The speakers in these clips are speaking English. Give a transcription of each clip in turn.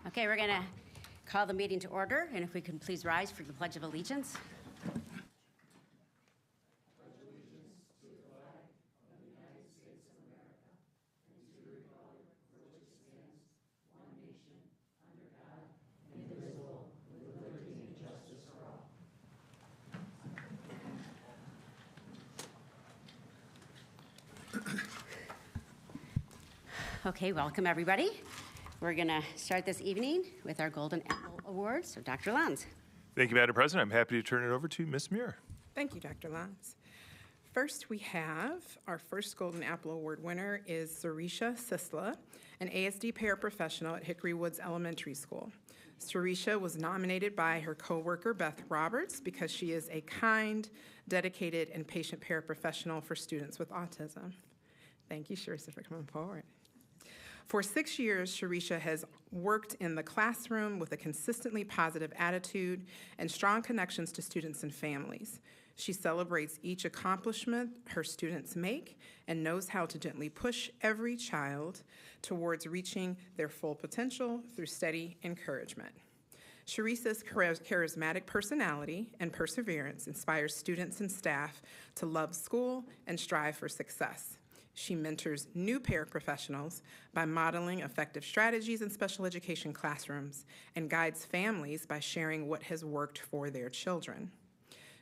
Okay, we're going to call the meeting to order, and if we can please rise for the Pledge of Allegiance. Okay, welcome everybody. We're going to start this evening with our Golden Apple Awards. So Dr. Lanz. Thank you, Madam President. I'm happy to turn it over to Ms. Muir. Thank you, Dr. Lanz. First, we have our first Golden Apple Award winner is Sarisha Sisla, an ASD paraprofessional at Hickory Woods Elementary School. Sarisha was nominated by her coworker, Beth Roberts, because she is a kind, dedicated, and patient paraprofessional for students with autism. Thank you, Sarisha, for coming forward. For 6 years, Sarisha has worked in the classroom with a consistently positive attitude and strong connections to students and families. She celebrates each accomplishment her students make and knows how to gently push every child towards reaching their full potential through steady encouragement. Sarisha's charismatic personality and perseverance inspires students and staff to love school and strive for success. She mentors new paraprofessionals by modeling effective strategies in special education classrooms and guides families by sharing what has worked for their children.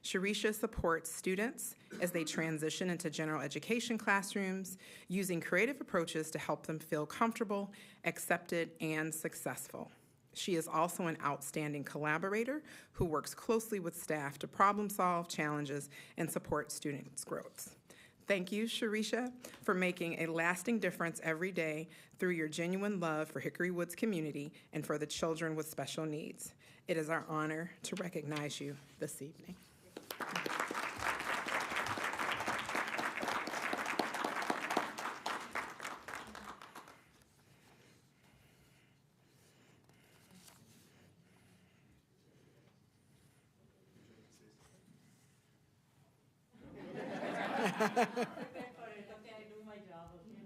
Sarisha supports students as they transition into general education classrooms, using creative approaches to help them feel comfortable, accepted, and successful. She is also an outstanding collaborator who works closely with staff to problem solve challenges and support students' growth. Thank you, Sarisha, for making a lasting difference every day through your genuine love for Hickory Woods community and for the children with special needs. It is our honor to recognize you this evening. I do my job, okay?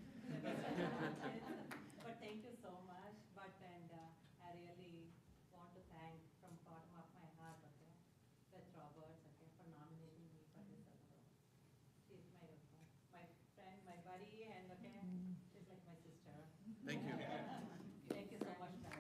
But thank you so much. I really want to thank from bottom of my heart, okay, Beth Roberts, okay, for nominating me for this award. She's my friend, my buddy, and okay, she's like my sister. Thank you. Thank you so much, Beth.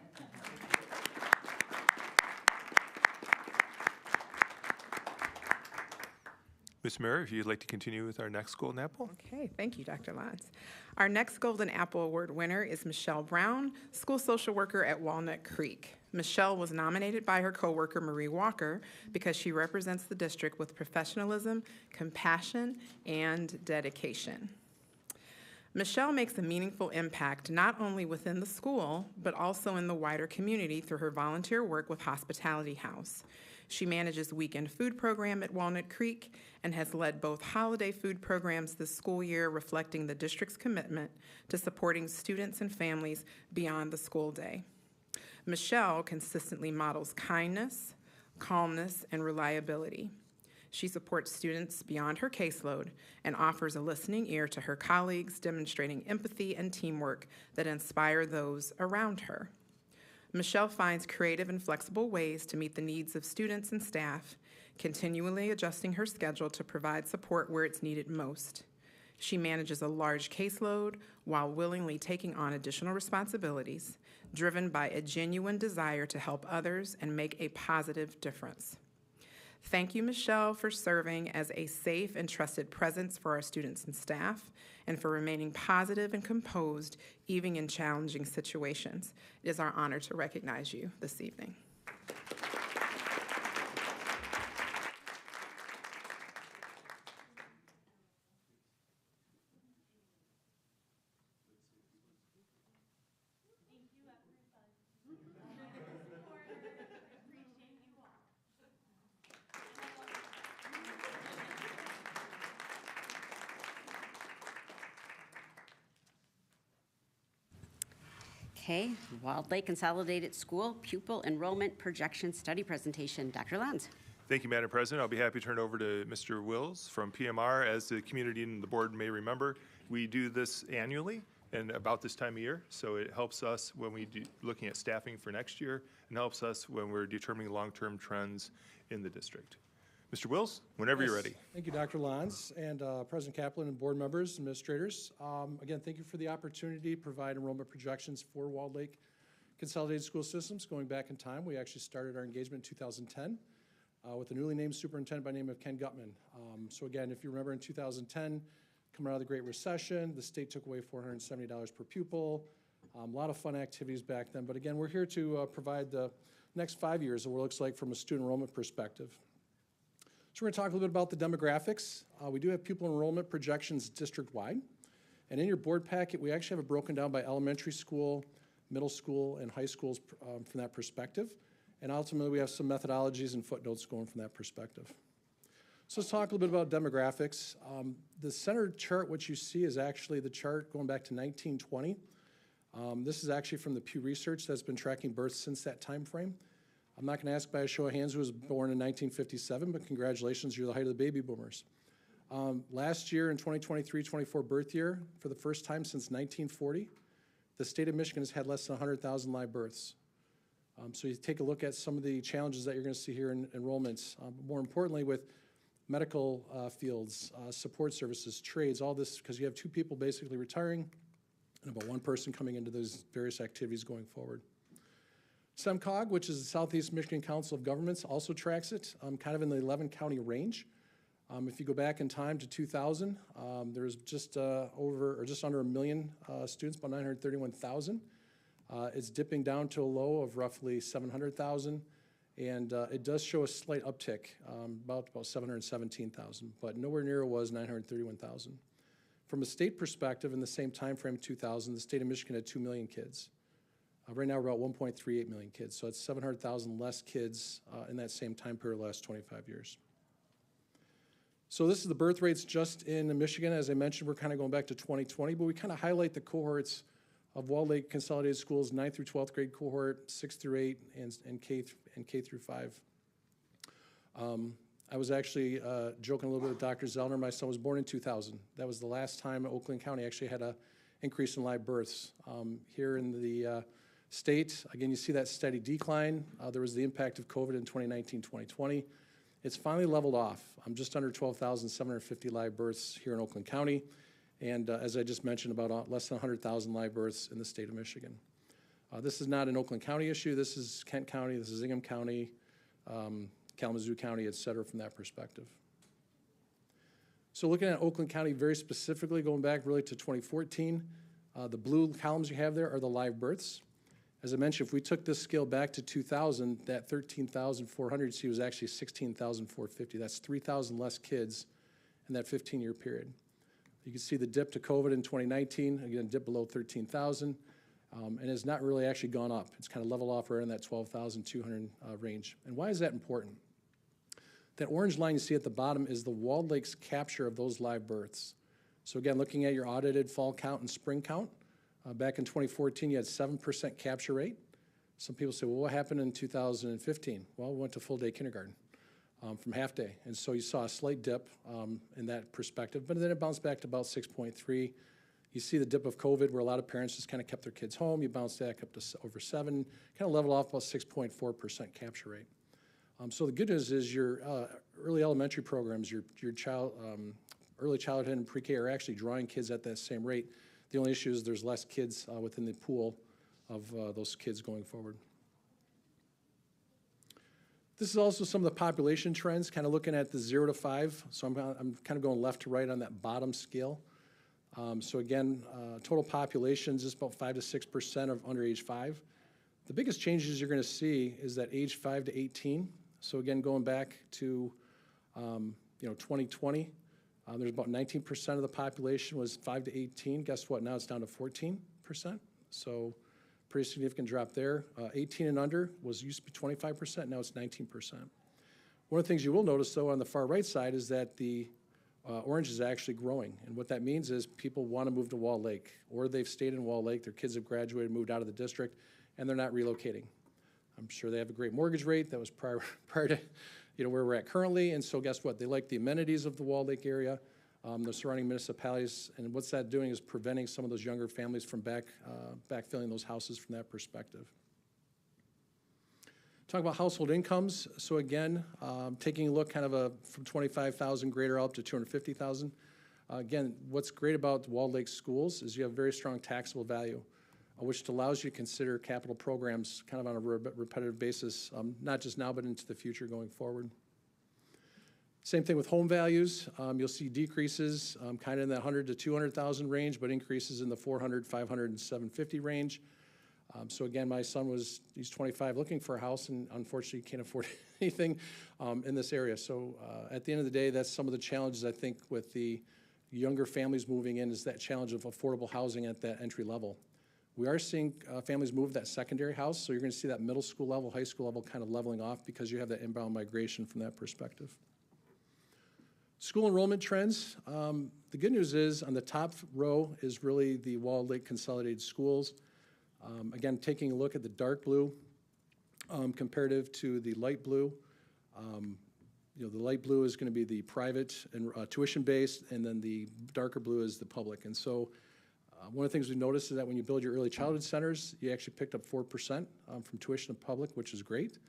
Ms. Muir, if you'd like to continue with our next Golden Apple. Okay, thank you, Dr. Lanz. Our next Golden Apple Award winner is Michelle Brown, school social worker at Walnut Creek. Michelle was nominated by her coworker Marie Walker because she represents the district with professionalism, compassion, and dedication. Michelle makes a meaningful impact not only within the school, but also in the wider community through her volunteer work with Hospitality House. She manages weekend food program at Walnut Creek and has led both holiday food programs this school year, reflecting the district's commitment to supporting students and families beyond the school day. Michelle consistently models kindness, calmness, and reliability. She supports students beyond her caseload and offers a listening ear to her colleagues, demonstrating empathy and teamwork that inspire those around her. Michelle finds creative and flexible ways to meet the needs of students and staff, continually adjusting her schedule to provide support where it's needed most. She manages a large caseload while willingly taking on additional responsibilities, driven by a genuine desire to help others and make a positive difference. Thank you, Michelle, for serving as a safe and trusted presence for our students and staff, and for remaining positive and composed even in challenging situations. It is our honor to recognize you this evening. Okay, Walled Lake Consolidated School Pupil Enrollment Projection Study Presentation. Dr. Lanz. Thank you, Madam President. I'll be happy to turn it over to Mr. Wills from PMR. As the community and the board may remember, we do this annually. and about this time of year. So it helps us when we do looking at staffing for next year, and helps us when we're determining long-term trends in the district. Mr. Wills, whenever you're Yes. ready. Thank you, Dr. Lons, and President Kaplan and board members, administrators. Again, thank you for the opportunity to provide enrollment projections for Walled Lake Consolidated School Systems. Going back in time, we actually started our engagement in 2010 with a newly named superintendent by the name of Ken Gutman. So again, if you remember in 2010, coming out of the Great Recession, the state took away $470 per pupil. A lot of fun activities back then. But again, we're here to provide the next 5 years of what it looks like from a student enrollment perspective. So we're going to talk a little bit about the demographics. We do have pupil enrollment projections district-wide. And in your board packet, we actually have it broken down by elementary school, middle school, and high schools from that perspective. And ultimately, we have some methodologies and footnotes going from that perspective. So let's talk a little bit about demographics. The center chart, what you see is actually the chart going back to 1920. This is actually from the Pew Research that's been tracking births since that time frame. I'm not going to ask by a show of hands who was born in 1957, but congratulations, you're the height of the baby boomers. Last year in 2023-24 birth year, for the first time since 1940, the state of Michigan has had less than 100,000 live births. So you take a look at some of the challenges that you're going to see here in enrollments. More importantly, with medical fields, support services, trades, all this, because you have 2 people basically retiring and about 1 person coming into those various activities going forward. SEMCOG, which is the Southeast Michigan Council of Governments, also tracks it, kind of in the 11 county range. If you go back in time to 2000, there was just under 1 million students, about 931,000. It's dipping down to a low of roughly 700,000, and it does show a slight uptick, about 717,000, but nowhere near it was 931,000. From a state perspective, in the same time frame, 2000, the state of Michigan had 2 million kids. Right now, we're about 1.38 million kids, so it's 700,000 less kids in that same time period the last 25 years. So this is the birth rates just in Michigan. As I mentioned, we're kind of going back to 2020, but we kind of highlight the cohorts of Walled Lake Consolidated Schools, 9th through 12th grade cohort, 6th through 8, and K through 5. I was actually joking a little bit with Dr. Zellner. My son was born in 2000. That was the last time Oakland County actually had an increase in live births. Here in the state, again, you see that steady decline. There was the impact of COVID in 2019-2020. It's finally leveled off. I'm just under 12,750 live births here in Oakland County. And as I just mentioned, about less than 100,000 live births in the state of Michigan. This is not an Oakland County issue. This is Kent County, this is Ingham County, Kalamazoo County, et cetera, from that perspective. So looking at Oakland County very specifically, going back really to 2014, the blue columns you have there are the live births. As I mentioned, if we took this scale back to 2000, that 13,400 you see was actually 16,450. That's 3,000 less kids in that 15-year period. You can see the dip to COVID in 2019, again, dip below 13,000, and has not really actually gone up. It's kind of leveled off right in that 12,200 range. And why is that important? That orange line you see at the bottom is the Walled Lake's capture of those live births. So again, looking at your audited fall count and spring count, back in 2014, you had 7% capture rate. Some people say, well, what happened in 2015? Well, we went to full day kindergarten from half day. And so you saw a slight dip in that perspective, but then it bounced back to about 6.3. You see the dip of COVID where a lot of parents just kind of kept their kids home. You bounced back up to over 7, kind of leveled off about 6.4% capture rate. So the good news is your early elementary programs, your early childhood and pre-K are actually drawing kids at that same rate. The only issue is there's less kids within the pool of those kids going forward. This is also some of the population trends, kind of looking at the 0 to 5. So I'm kind of going left to right on that bottom scale. So again, total population is just about 5 to 6% of under age 5. The biggest changes you're going to see is that age 5 to 18. So again, going back to 2020, there's about 19% of the population was 5 to 18. Guess what? Now it's down to 14%. So pretty significant drop there. 18 and under used to be 25%. Now it's 19%. One of the things you will notice, though, on the far right side is that the orange is actually growing. And what that means is people want to move to Walled Lake, or they've stayed in Walled Lake, their kids have graduated, moved out of the district, and they're not relocating. I'm sure they have a great mortgage rate that was prior to where we're at currently, and so guess what? They like the amenities of the Walled Lake area. the surrounding municipalities. And what's that doing is preventing some of those younger families from backfilling those houses from that perspective. Talk about household incomes. So again, taking a look kind of from 25,000 greater up to 250,000. Again, what's great about Walled Lake schools is you have very strong taxable value, which allows you to consider capital programs kind of on a repetitive basis, not just now, but into the future going forward. Same thing with home values. You'll see decreases kind of in that 100 to 200,000 range, but increases in the 400, 500, and 750 range. So again, my son he's 25, looking for a house, and unfortunately can't afford anything in this area. So at the end of the day, that's some of the challenges I think with the younger families moving in, is that challenge of affordable housing at that entry level. We are seeing families move that secondary house, so you're going to see that middle school level, high school level kind of leveling off because you have that inbound migration from that perspective. School enrollment trends. The good news is on the top row is really the Walled Lake Consolidated Schools. Again, taking a look at the dark blue comparative to the light blue. The light blue is going to be the private and tuition-based, and then the darker blue is the public. And so one of the things we noticed is that when you build your early childhood centers, you actually picked up 4% from tuition to public, which is great.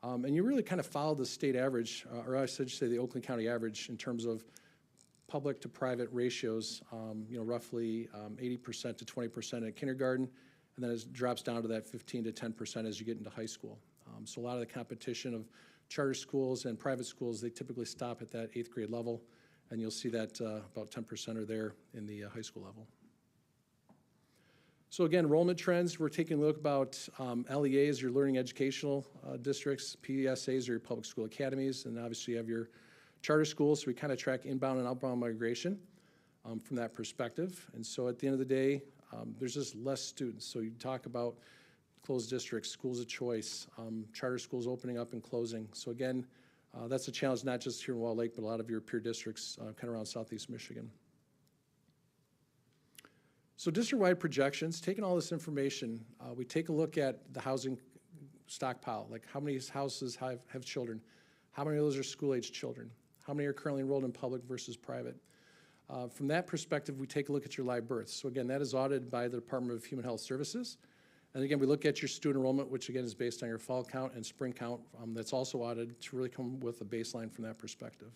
And you really kind of follow the state average, or I should say the Oakland County average in terms of public to private ratios, roughly 80% to 20% at kindergarten, and then it drops down to that 15 to 10% as you get into high school. So a lot of the competition of charter schools and private schools, they typically stop at that 8th grade level, and you'll see that about 10% are there in the high school level. So again, enrollment trends, we're taking a look about LEAs, your learning educational districts, PSAs, or your public school academies, and obviously you have your charter schools, so we kind of track inbound and outbound migration from that perspective. And so at the end of the day, there's just less students. So you talk about closed districts, schools of choice, charter schools opening up and closing. So again, that's a challenge not just here in Walled Lake, but a lot of your peer districts kind of around Southeast Michigan. So district-wide projections, taking all this information, we take a look at the housing stockpile, like how many houses have children, how many of those are school-age children, how many are currently enrolled in public versus private. From that perspective, we take a look at your live births. So again, that is audited by the Department of Human Health Services. And again, we look at your student enrollment, which again is based on your fall count and spring count. That's also audited to really come with a baseline from that perspective.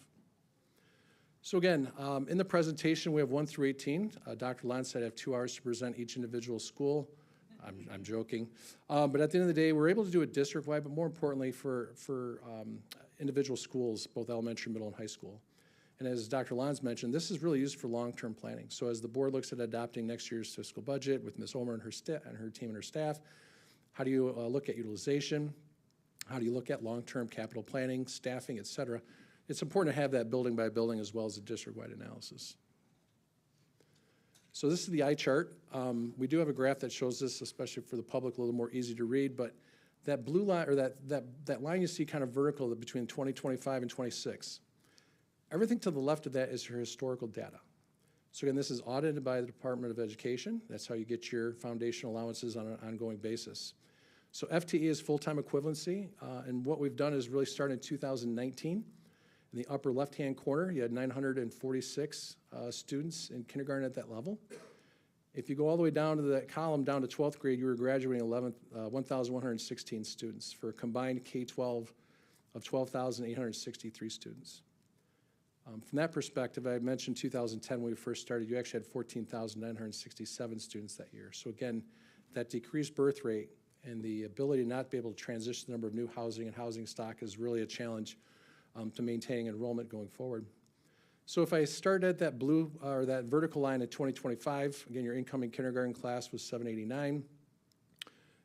So again, in the presentation, we have 1 through 18. Dr. Lon said I have 2 hours to present each individual school. I'm joking. But at the end of the day, we're able to do it district-wide, but more importantly for individual schools, both elementary, middle, and high school. And as Dr. Lons mentioned, this is really used for long-term planning. So as the board looks at adopting next year's fiscal budget with Ms. Omer and her team and her staff, how do you look at utilization? How do you look at long-term capital planning, staffing, et cetera? It's important to have that building by building as well as a district-wide analysis. So this is the eye chart. We do have a graph that shows this, especially for the public, a little more easy to read, but that blue line, or that line you see kind of vertical between 2025 and 26, everything to the left of that is your historical data. So again, this is audited by the Department of Education. That's how you get your foundational allowances on an ongoing basis. So FTE is full-time equivalency, and what we've done is really start in 2019. In the upper left-hand corner, you had 946 students in kindergarten at that level. If you go all the way down to that column, down to 12th grade, you were graduating 1,116 students for a combined K-12 of 12,863 students. From that perspective, I mentioned 2010 when we first started, you actually had 14,967 students that year. So again, that decreased birth rate and the ability to not be able to transition the number of new housing and housing stock is really a challenge to maintaining enrollment going forward. So if I start at that blue or that vertical line at 2025, again, your incoming kindergarten class was 789,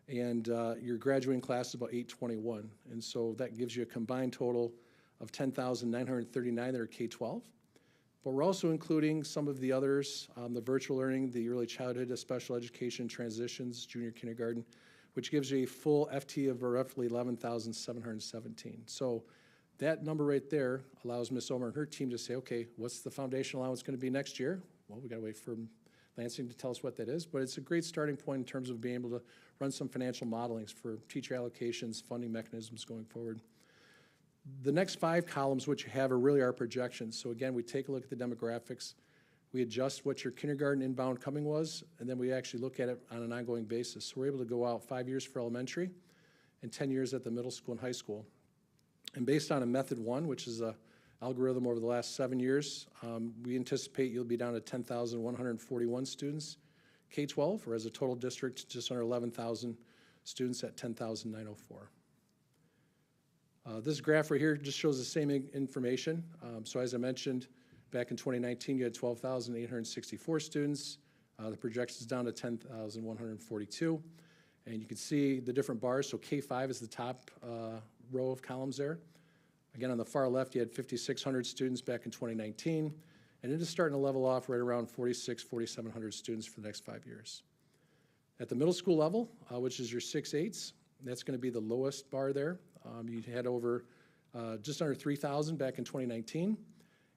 and your graduating class is about 821. And so that gives you a combined total of 10,939 that are K-12. But we're also including some of the others, the virtual learning, the early childhood, special education transitions, junior kindergarten, which gives you a full FT of roughly 11,717. So that number right there allows Ms. Omer and her team to say, okay, what's the foundational allowance going to be next year? Well, we got to wait for Lansing to tell us what that is, but it's a great starting point in terms of being able to run some financial modelings for teacher allocations, funding mechanisms going forward. The next 5 columns, what you have are really our projections. So again, we take a look at the demographics, we adjust what your kindergarten inbound coming was, and then we actually look at it on an ongoing basis. So we're able to go out 5 years for elementary and 10 years at the middle school and high school. And based on a method 1, which is a algorithm over the last 7 years, we anticipate you'll be down to 10,141 students K-12, or as a total district, just under 11,000 students at 10,904. This graph right here just shows the same information. So as I mentioned, back in 2019, you had 12,864 students. The projection is down to 10,142. And you can see the different bars. So K-5 is the top row of columns there. Again, on the far left, you had 5,600 students back in 2019. And it is starting to level off right around 4,700 students for the next 5 years. At the middle school level, which is your 6/8s, that's going to be the lowest bar there. You had over just under 3,000 back in 2019,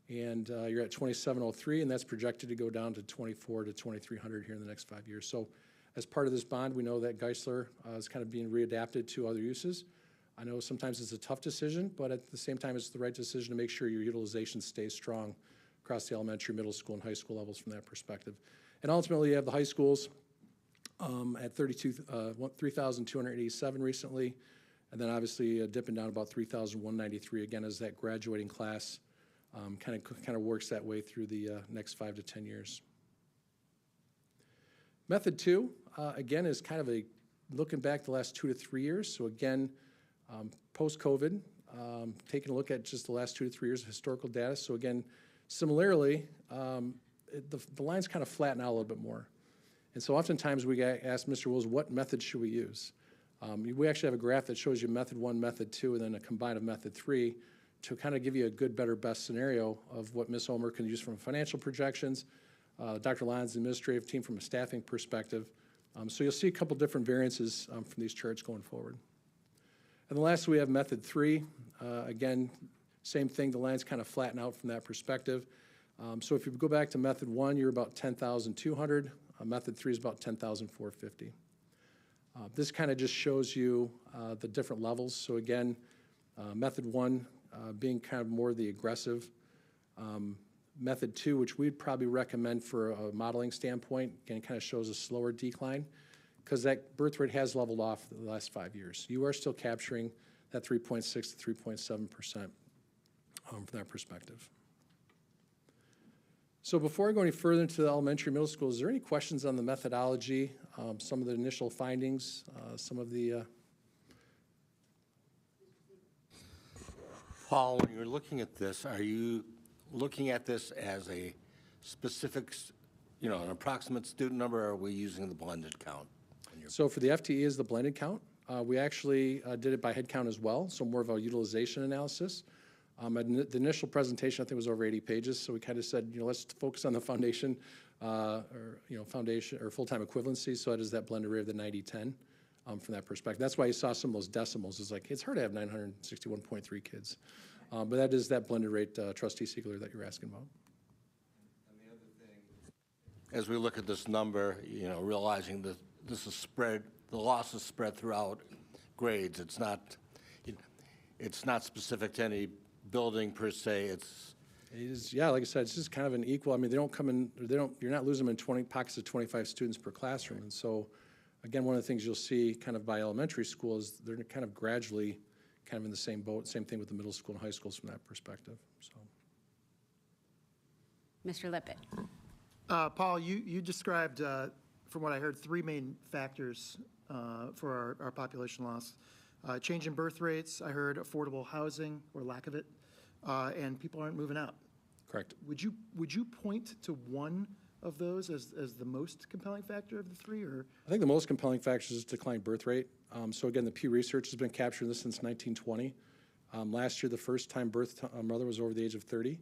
and you're at 2,703, and that's projected to go down to 2,400 to 2,300 here in the next 5 years. So as part of this bond, we know that Geisler is kind of being readapted to other uses. I know sometimes it's a tough decision, but at the same time, it's the right decision to make sure your utilization stays strong across the elementary, middle school, and high school levels from that perspective. And ultimately, you have the high schools at 3,287 recently, and then obviously dipping down about 3,193 again as that graduating class kind of works that way through the next 5 to 10 years. Method 2, again, is kind of a looking back the last 2 to 3 years. So again, post-COVID, taking a look at just the last 2 to 3 years of historical data. So again, similarly, the lines kind of flatten out a little bit more. And so oftentimes we ask Mr. Wills, what method should we use? We actually have a graph that shows you method 1, method 2, and then a combined of method 3 to kind of give you a good, better, best scenario of what Ms. Omer can use from financial projections, Dr. Lyons, the administrative team from a staffing perspective. So you'll see a couple different variances from these charts going forward. And then lastly, we have method 3. Again, same thing, the lines kind of flatten out from that perspective. So if you go back to method 1, you're about 10,200. Method 3 is about 10,450. This kind of just shows you the different levels. So again, method 1 being kind of more the aggressive. Method 2, which we'd probably recommend for a modeling standpoint, again, kind of shows a slower decline because that birth rate has leveled off the last 5 years. You are still capturing that 3.6 to 3.7% from that perspective. So before I go any further into the elementary, middle school, is there any questions on the methodology, some of the initial findings, some of the... Paul, when you're looking at this, are you looking at this as a specific, an approximate student number, or are we using the blended count? So for the FTE is the blended count. We actually did it by head count as well, so more of a utilization analysis. The initial presentation, I think, was over 80 pages, so we kind of said, let's focus on the foundation, foundation or full-time equivalency, so that is that blended rate of the 90-10 from that perspective. That's why you saw some of those decimals. It's hard to have 961.3 kids, but that is that blended rate, Trustee Siegler, that you're asking about. And the other thing, as we look at this number, realizing that this is spread, the loss is spread throughout grades. It's not specific to any building per se. It is, yeah, like I said, it's just kind of an equal. They don't come in, you're not losing them in 20 pockets of 25 students per classroom. And so, again, one of the things you'll see kind of by elementary school is they're kind of gradually kind of in the same boat. Same thing with the middle school and high schools from that perspective. So, Mr. Lippett. Paul, you described, from what I heard, 3 main factors for our population loss. Change in birth rates, I heard affordable housing or lack of it, and people aren't moving out. correct. Would you point to one of those as the most compelling factor of the 3, or? I think the most compelling factor is declined birth rate. So again, the Pew Research has been capturing this since 1920. Last year, the first time mother was over the age of 30.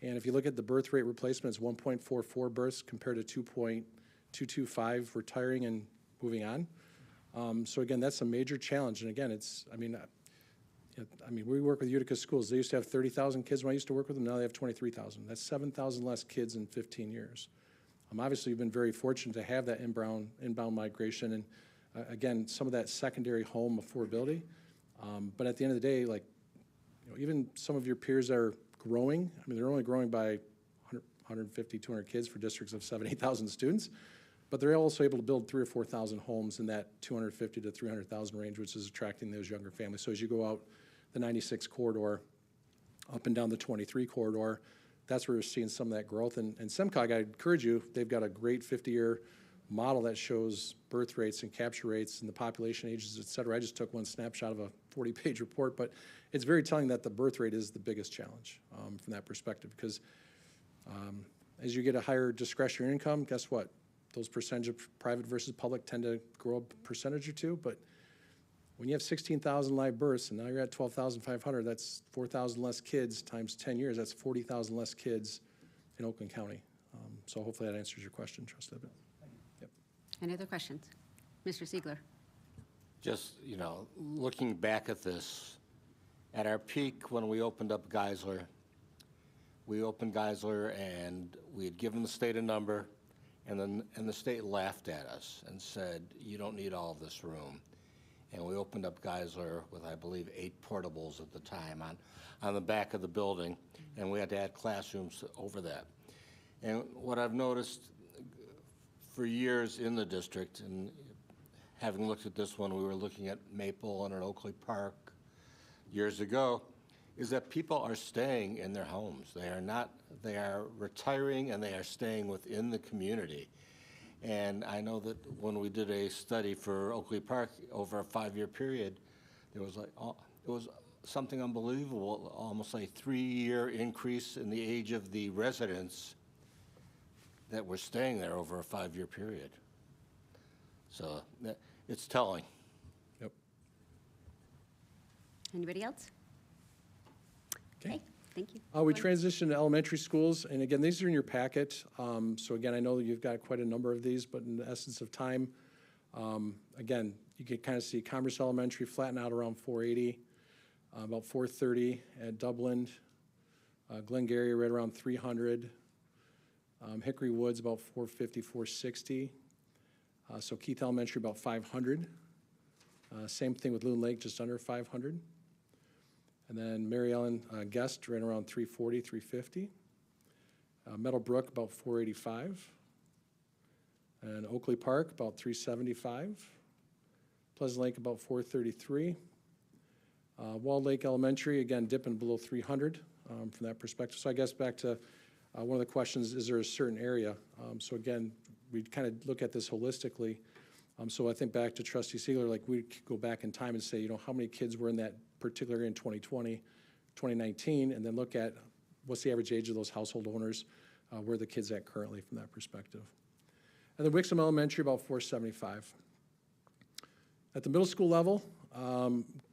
And if you look at the birth rate replacement, it's 1.44 births compared to 2.225 retiring and moving on. So again, that's a major challenge. And again, we work with Utica schools. They used to have 30,000 kids when I used to work with them. Now they have 23,000. That's 7,000 less kids in 15 years. Obviously, we've been very fortunate to have that inbound migration and, again, some of that secondary home affordability. But at the end of the day, even some of your peers that are growing, I mean, they're only growing by 150, 200 kids for districts of 7,000, 8,000 students, but they're also able to build 3,000 or 4,000 homes in that 250 to 300,000 range, which is attracting those younger families. So as you go out the 96 corridor, up and down the 23 corridor, that's where we're seeing some of that growth. And SEMCOG, I encourage you, they've got a great 50-year model that shows birth rates and capture rates and the population ages, et cetera. I just took one snapshot of a 40-page report, but it's very telling that the birth rate is the biggest challenge from that perspective, because as you get a higher discretionary income, guess what? Those percentage of private versus public tend to grow a percentage or two, but when you have 16,000 live births and now you're at 12,500, that's 4,000 less kids times 10 years. That's 40,000 less kids in Oakland County. So hopefully that answers your question, Trustee Abbott. Yep. Any other questions? Mr. Siegler. Just, looking back at this, at our peak when we opened up Geisler, and we had given the state a number, and the state laughed at us and said, you don't need all of this room. And we opened up Geisler with, I believe, 8 portables at the time on the back of the building, and we had to add classrooms over that. And what I've noticed for years in the district, and having looked at this one, we were looking at Maple and at Oakley Park years ago, is that people are staying in their homes. They are retiring and they are staying within the community. And I know that when we did a study for Oakley Park over a 5-year period, it was something unbelievable, almost a 3-year increase in the age of the residents that were staying there over a 5-year period. So it's telling. Yep. Anybody else? Okay, thank you. We transitioned to elementary schools, and again, these are in your packet. So again, I know that you've got quite a number of these, but in the essence of time, again, you can kind of see Commerce Elementary flatten out around 480, about 430 at Dublin, Glengarry right around 300, Hickory Woods about 450, 460. So Keith Elementary about 500. Same thing with Loon Lake, just under 500. And then Mary Ellen Guest right around 340, 350. Meadowbrook about 485. And Oakley Park about 375. Pleasant Lake about 433. Walled Lake Elementary, again, dipping below 300 from that perspective. So I guess back to one of the questions, is there a certain area? So again, we kind of look at this holistically. So I think back to Trustee Siegler, like we could go back in time and say, how many kids were in that particular area in 2020, 2019, and then look at what's the average age of those household owners, where the kids at currently from that perspective. And then Wixom Elementary, about 475. At the middle school level,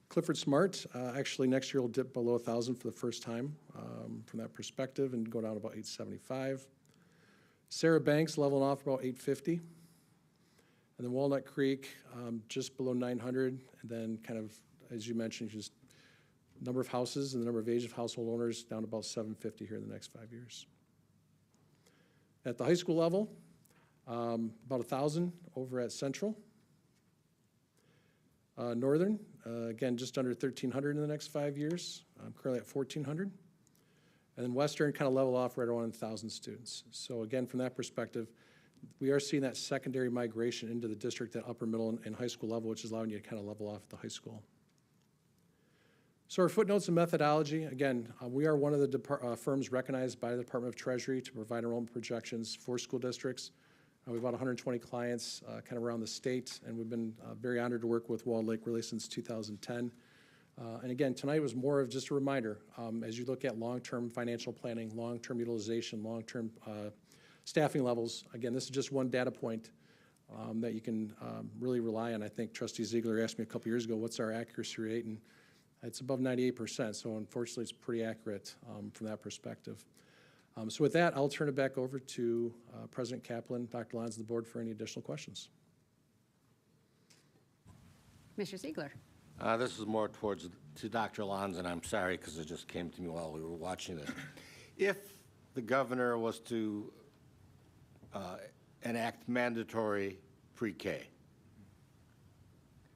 Clifford Smart, actually next year will dip below 1,000 for the first time from that perspective and go down to about 875. Sarah Banks leveling off about 850. And then Walnut Creek, just below 900. And then kind of, as you mentioned, just number of houses and the number of age of household owners down to about 750 here in the next 5 years. At the high school level, about 1,000 over at Central. Northern, again, just under 1,300 in the next 5 years, currently at 1,400. And then Western kind of level off right around 1,000 students. So again, from that perspective, we are seeing that secondary migration into the district at upper middle and high school level, which is allowing you to kind of level off at the high school. So our footnotes and methodology, again, we are one of the firms recognized by the Department of Treasury to provide enrollment projections for school districts. We have about 120 clients kind of around the state, and we've been very honored to work with Walled Lake really since 2010. And again, tonight was more of just a reminder, as you look at long-term financial planning, long-term utilization, long-term staffing levels, again, this is just one data point that you can really rely on. I think Trustee Ziegler asked me a couple years ago, what's our accuracy rate? And it's above 98%, so unfortunately it's pretty accurate from that perspective. So with that, I'll turn it back over to President Kaplan, Dr. Lyons, and the board for any additional questions. Mr. Siegler. This is more to Dr. Lyons, and I'm sorry because it just came to me while we were watching this. If the governor was to enact mandatory pre-K,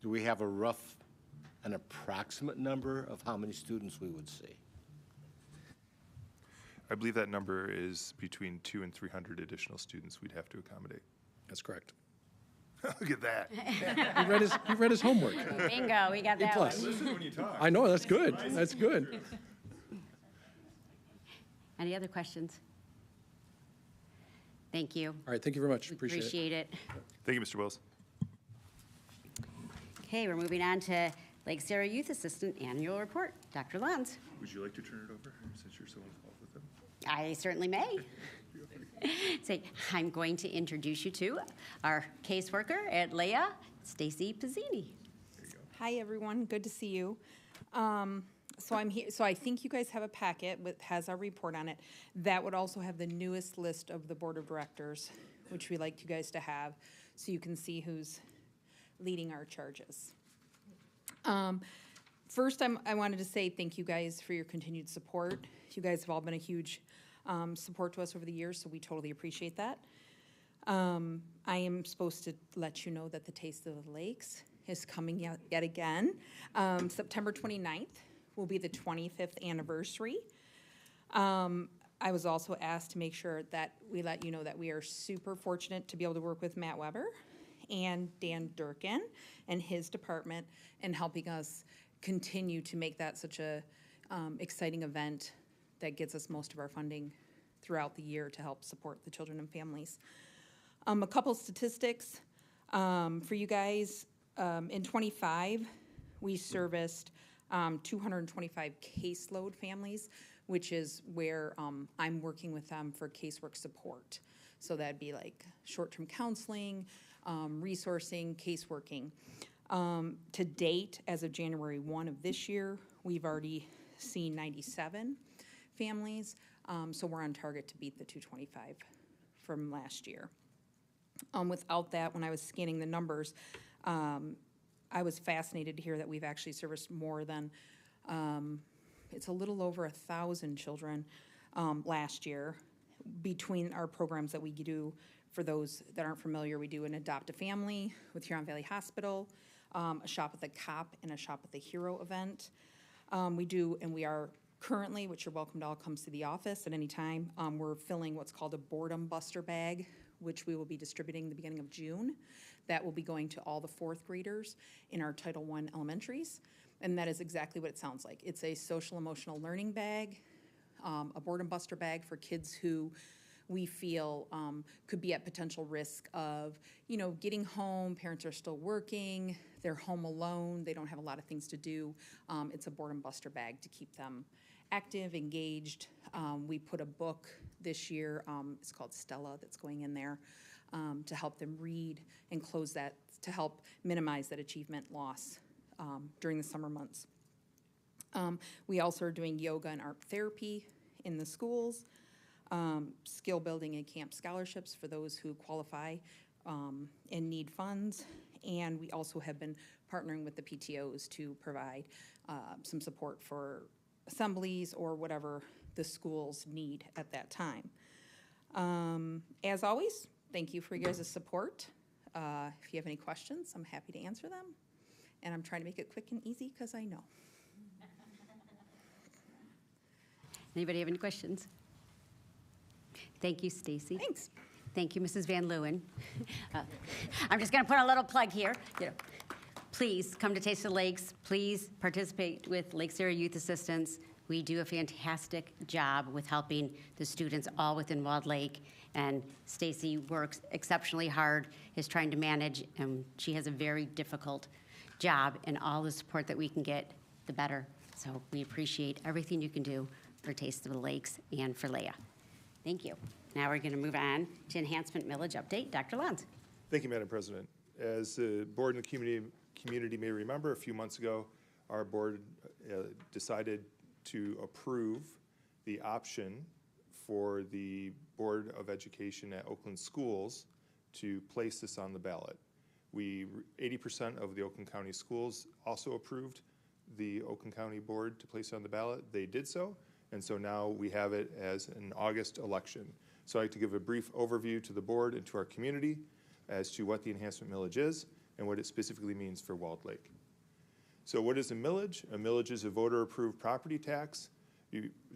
do we have a rough an approximate number of how many students we would see? I believe that number is between 200 and 300 additional students we'd have to accommodate. That's correct. Look at that. He read his homework. Bingo, we got that plus. one. Listen when you talk. I know, that's good. That's good. Any other questions? Thank you. All right, thank you very much. Appreciate it. Appreciate it. Thank you, Mr. Wills. Okay, we're moving on to Lake Sarah Youth Assistant Annual Report. Dr. Lons. Would you like to turn it over since you're so involved with them? I certainly may. So I'm going to introduce you to our caseworker at Leah, Stacy Pizzini. Hi, everyone. Good to see you. So I'm here. So I think you guys have a packet with has our report on it. That would also have the newest list of the board of directors, which we like you guys to have, so you can see who's leading our charges. First, I wanted to say thank you guys for your continued support. You guys have all been a huge support to us over the years, so we totally appreciate that. I am supposed to let you know that the Taste of the Lakes is coming yet again. September 29th will be the 25th anniversary. I was also asked to make sure that we let you know that we are super fortunate to be able to work with Matt Weber and Dan Durkin and his department in helping us continue to make that such a exciting event that gets us most of our funding throughout the year to help support the children and families. A couple statistics for you guys. In 25, we serviced 225 caseload families, which is where I'm working with them for casework support. So that'd be like short-term counseling, resourcing, caseworking. To date, as of January 1 of this year, we've already seen 97 families, so we're on target to beat the 225 from last year. Without that, when I was scanning the numbers, I was fascinated to hear that we've actually serviced more than, it's a little over 1,000 children last year. Between our programs that we do, for those that aren't familiar, we do an Adopt a Family with Huron Valley Hospital, a Shop at the Cop, and a Shop at the Hero event. We are currently, which you're welcome to all come to the office at any time, we're filling what's called a boredom buster bag, which we will be distributing the beginning of June. That will be going to all the fourth graders in our Title I elementaries. And that is exactly what it sounds like. It's a social emotional learning bag, a boredom buster bag for kids who we feel could be at potential risk of, getting home, parents are still working, they're home alone, they don't have a lot of things to do. It's a boredom buster bag to keep them active, engaged. We put a book this year, it's called Stella, that's going in there to help them read and close that, to help minimize that achievement loss during the summer months. We also are doing yoga and art therapy in the schools, skill building and camp scholarships for those who qualify and need funds. And we also have been partnering with the PTOs to provide some support for assemblies or whatever the schools need at that time. As always, thank you for your guys' support. If you have any questions, I'm happy to answer them. And I'm trying to make it quick and easy because I know. Anybody have any questions? Thank you, Stacy. Thanks. Thank you, Mrs. Van Leeuwen. I'm just going to put a little plug here. Please come to Taste of the Lakes. Please participate with Lake Sarah Youth Assistance. We do a fantastic job with helping the students all within Walled Lake, and Stacy works exceptionally hard, is trying to manage, and she has a very difficult job, and all the support that we can get, the better. So we appreciate everything you can do for Taste of the Lakes and for Leah. Thank you. Now we're going to move on to enhancement millage update. Dr. Lons. Thank you, Madam President. As the board and the community may remember, a few months ago, our board decided to approve the option for the Board of Education at Oakland Schools to place this on the ballot. 80% of the Oakland County schools also approved the Oakland County Board to place it on the ballot. They did so, and so now we have it as an August election. So I'd like to give a brief overview to the board and to our community as to what the enhancement millage is and what it specifically means for Walled Lake. So what is a millage? A millage is a voter-approved property tax.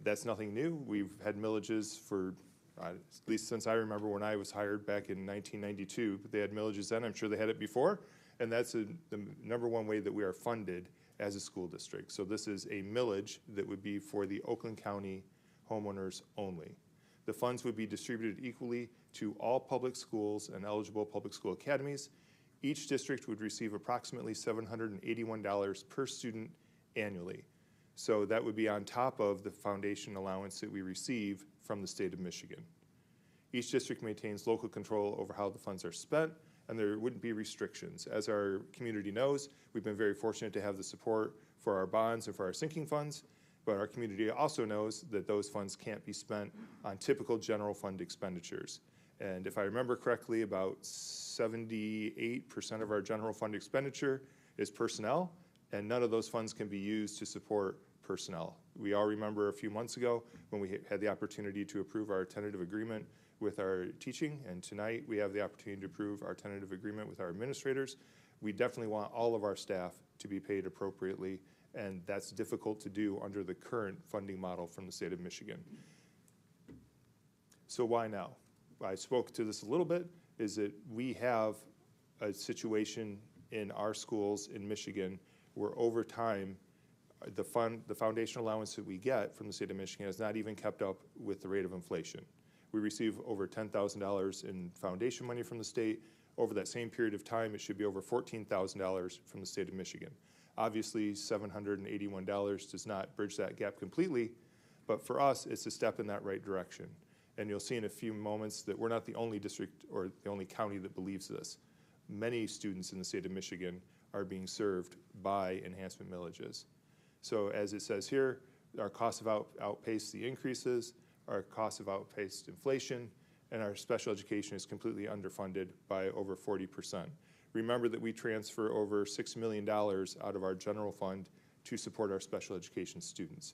That's nothing new. We've had millages for, at least since I remember when I was hired back in 1992, but they had millages then. I'm sure they had it before. And that's the number one way that we are funded as a school district. So this is a millage that would be for the Oakland County homeowners only. The funds would be distributed equally to all public schools and eligible public school academies. Each district would receive approximately $781 per student annually. So that would be on top of the foundation allowance that we receive from the state of Michigan. Each district maintains local control over how the funds are spent, and there wouldn't be restrictions. As our community knows, we've been very fortunate to have the support for our bonds and for our sinking funds, but our community also knows that those funds can't be spent on typical general fund expenditures. And if I remember correctly, about 78% of our general fund expenditure is personnel, and none of those funds can be used to support personnel. We all remember a few months ago when we had the opportunity to approve our tentative agreement with our teaching, and tonight we have the opportunity to approve our tentative agreement with our administrators. We definitely want all of our staff to be paid appropriately, and that's difficult to do under the current funding model from the state of Michigan. So why now? I spoke to this a little bit, is that we have a situation in our schools in Michigan where over time, the foundation allowance that we get from the state of Michigan has not even kept up with the rate of inflation. We receive over $10,000 in foundation money from the state. Over that same period of time, it should be over $14,000 from the state of Michigan. Obviously, $781 does not bridge that gap completely, but for us, it's a step in that right direction. And you'll see in a few moments that we're not the only district or the only county that believes this. Many students in the state of Michigan are being served by enhancement millages. So as it says here, our costs have outpaced the increases, our costs have outpaced inflation, and our special education is completely underfunded by over 40%. Remember that we transfer over $6 million out of our general fund to support our special education students.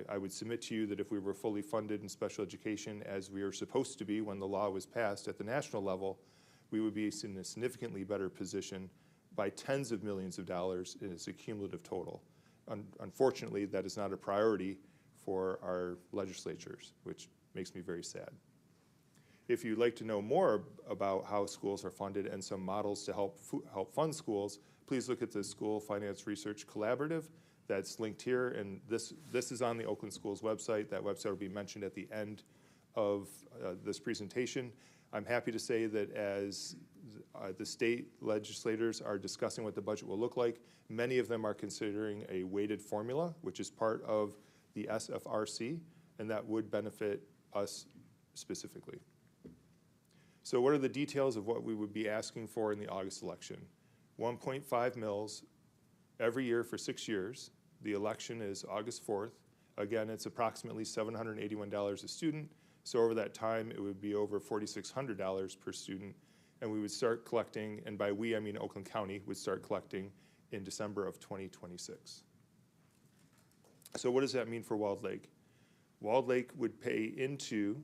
I would submit to you that if we were fully funded in special education as we are supposed to be when the law was passed at the national level, we would be in a significantly better position by tens of millions of dollars as a cumulative total. Unfortunately, that is not a priority for our legislatures, which makes me very sad. If you'd like to know more about how schools are funded and some models to help fund schools, please look at the School Finance Research Collaborative. That's linked here, and this is on the Oakland Schools website. That website will be mentioned at the end of this presentation. I'm happy to say that as the state legislators are discussing what the budget will look like, many of them are considering a weighted formula, which is part of the SFRC, and that would benefit us specifically. So what are the details of what we would be asking for in the August election? 1.5 mils every year for 6 years. The election is August 4th. Again, it's approximately $781 a student. So over that time, it would be over $4,600 per student. And we would start collecting, and by we, I mean Oakland County, would start collecting in December of 2026. So what does that mean for Walled Lake? Walled Lake would pay into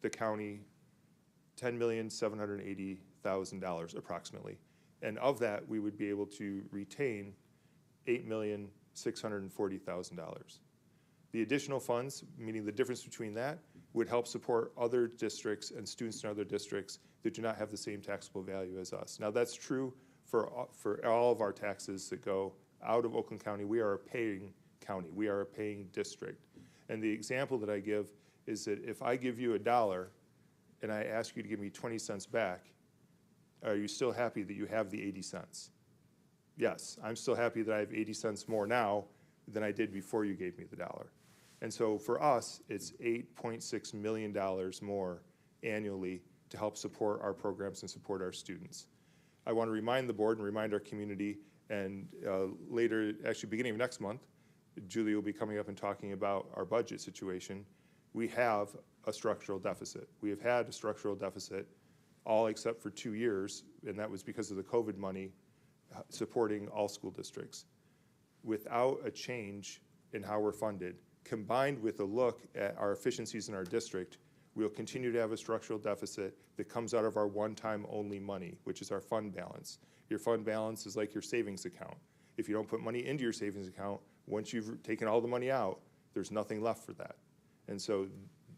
the county $10,780,000 approximately. And of that, we would be able to retain $8,640,000. The additional funds, meaning the difference between that, would help support other districts and students in other districts that do not have the same taxable value as us. Now that's true for all of our taxes that go out of Oakland County. We are a paying county. We are a paying district. And the example that I give is that if I give you $1 and I ask you to give me 20 cents back, are you still happy that you have the 80 cents? Yes, I'm still happy that I have 80 cents more now than I did before you gave me the $1. And so for us, it's $8.6 million more annually to help support our programs and support our students. I want to remind the board and remind our community, and later, actually beginning of next month, Julie will be coming up and talking about our budget situation. We have a structural deficit. We have had a structural deficit all except for 2 years, and that was because of the COVID money supporting all school districts. Without a change in how we're funded, combined with a look at our efficiencies in our district, we'll continue to have a structural deficit that comes out of our one-time only money, which is our fund balance. Your fund balance is like your savings account. If you don't put money into your savings account, once you've taken all the money out, there's nothing left for that. And so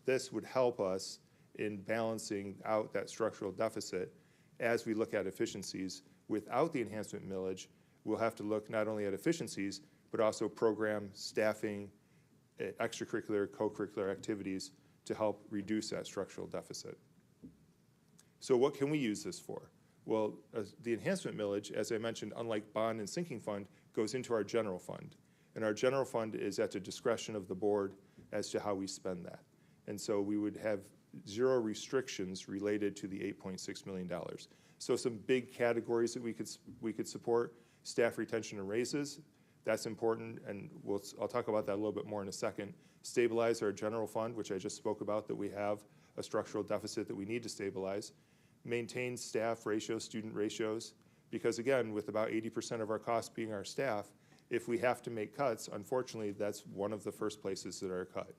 this would help us in balancing out that structural deficit as we look at efficiencies. Without the enhancement millage, we'll have to look not only at efficiencies, but also program, staffing, extracurricular, co-curricular activities to help reduce that structural deficit. So what can we use this for? Well, the enhancement millage, as I mentioned, unlike bond and sinking fund, goes into our general fund. And our general fund is at the discretion of the board as to how we spend that. And so we would have zero restrictions related to the $8.6 million. So some big categories that we could support: staff retention and raises. That's important, and I'll talk about that a little bit more in a second. Stabilize our general fund, which I just spoke about, that we have a structural deficit that we need to stabilize. Maintain staff ratios, student ratios, because again, with about 80% of our costs being our staff, if we have to make cuts, unfortunately, that's one of the first places that are cut.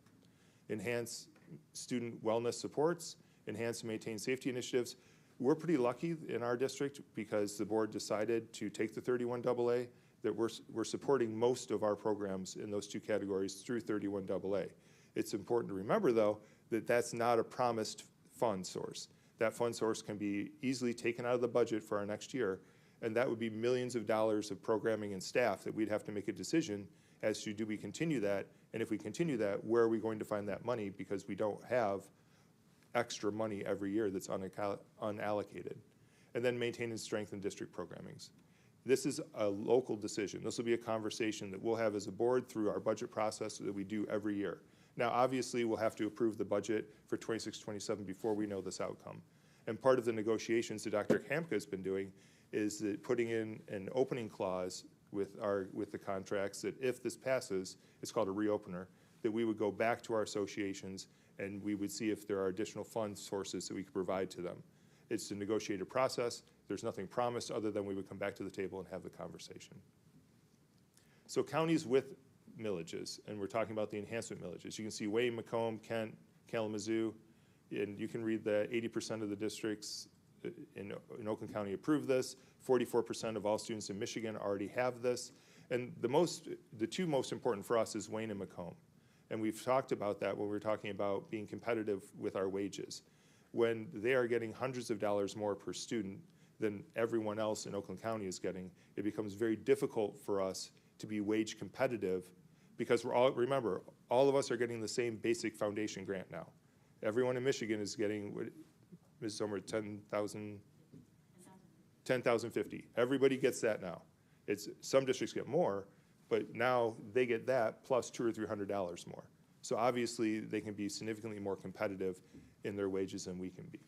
Enhance student wellness supports, enhance and maintain safety initiatives. We're pretty lucky in our district because the board decided to take the 31AA, that we're supporting most of our programs in those two categories through 31AA. It's important to remember, though, that that's not a promised fund source. That fund source can be easily taken out of the budget for our next year, and that would be millions of dollars of programming and staff that we'd have to make a decision as to, do we continue that? And if we continue that, where are we going to find that money? Because we don't have extra money every year that's unallocated. And then maintain and strengthen district programmings. This is a local decision. This will be a conversation that we'll have as a board through our budget process that we do every year. Now, obviously, we'll have to approve the budget for 26-27 before we know this outcome. And part of the negotiations that Dr. Hamka has been doing is that putting in an opening clause with the contracts that if this passes, it's called a reopener, that we would go back to our associations and we would see if there are additional fund sources that we could provide to them. It's a negotiated process. There's nothing promised other than we would come back to the table and have the conversation. So counties with millages, and we're talking about the enhancement millages. You can see Wayne, Macomb, Kent, Kalamazoo, and you can read that 80% of the districts in Oakland County approve this. 44% of all students in Michigan already have this. And the two most important for us is Wayne and Macomb. And we've talked about that when we're talking about being competitive with our wages. When they are getting hundreds of dollars more per student than everyone else in Oakland County is getting, it becomes very difficult for us to be wage competitive because remember, all of us are getting the same basic foundation grant now. Everyone in Michigan is getting, Ms. Sommer, 10,050. Everybody gets that now. Some districts get more, but now they get that plus $200 or $300 more. So obviously, they can be significantly more competitive in their wages than we can be.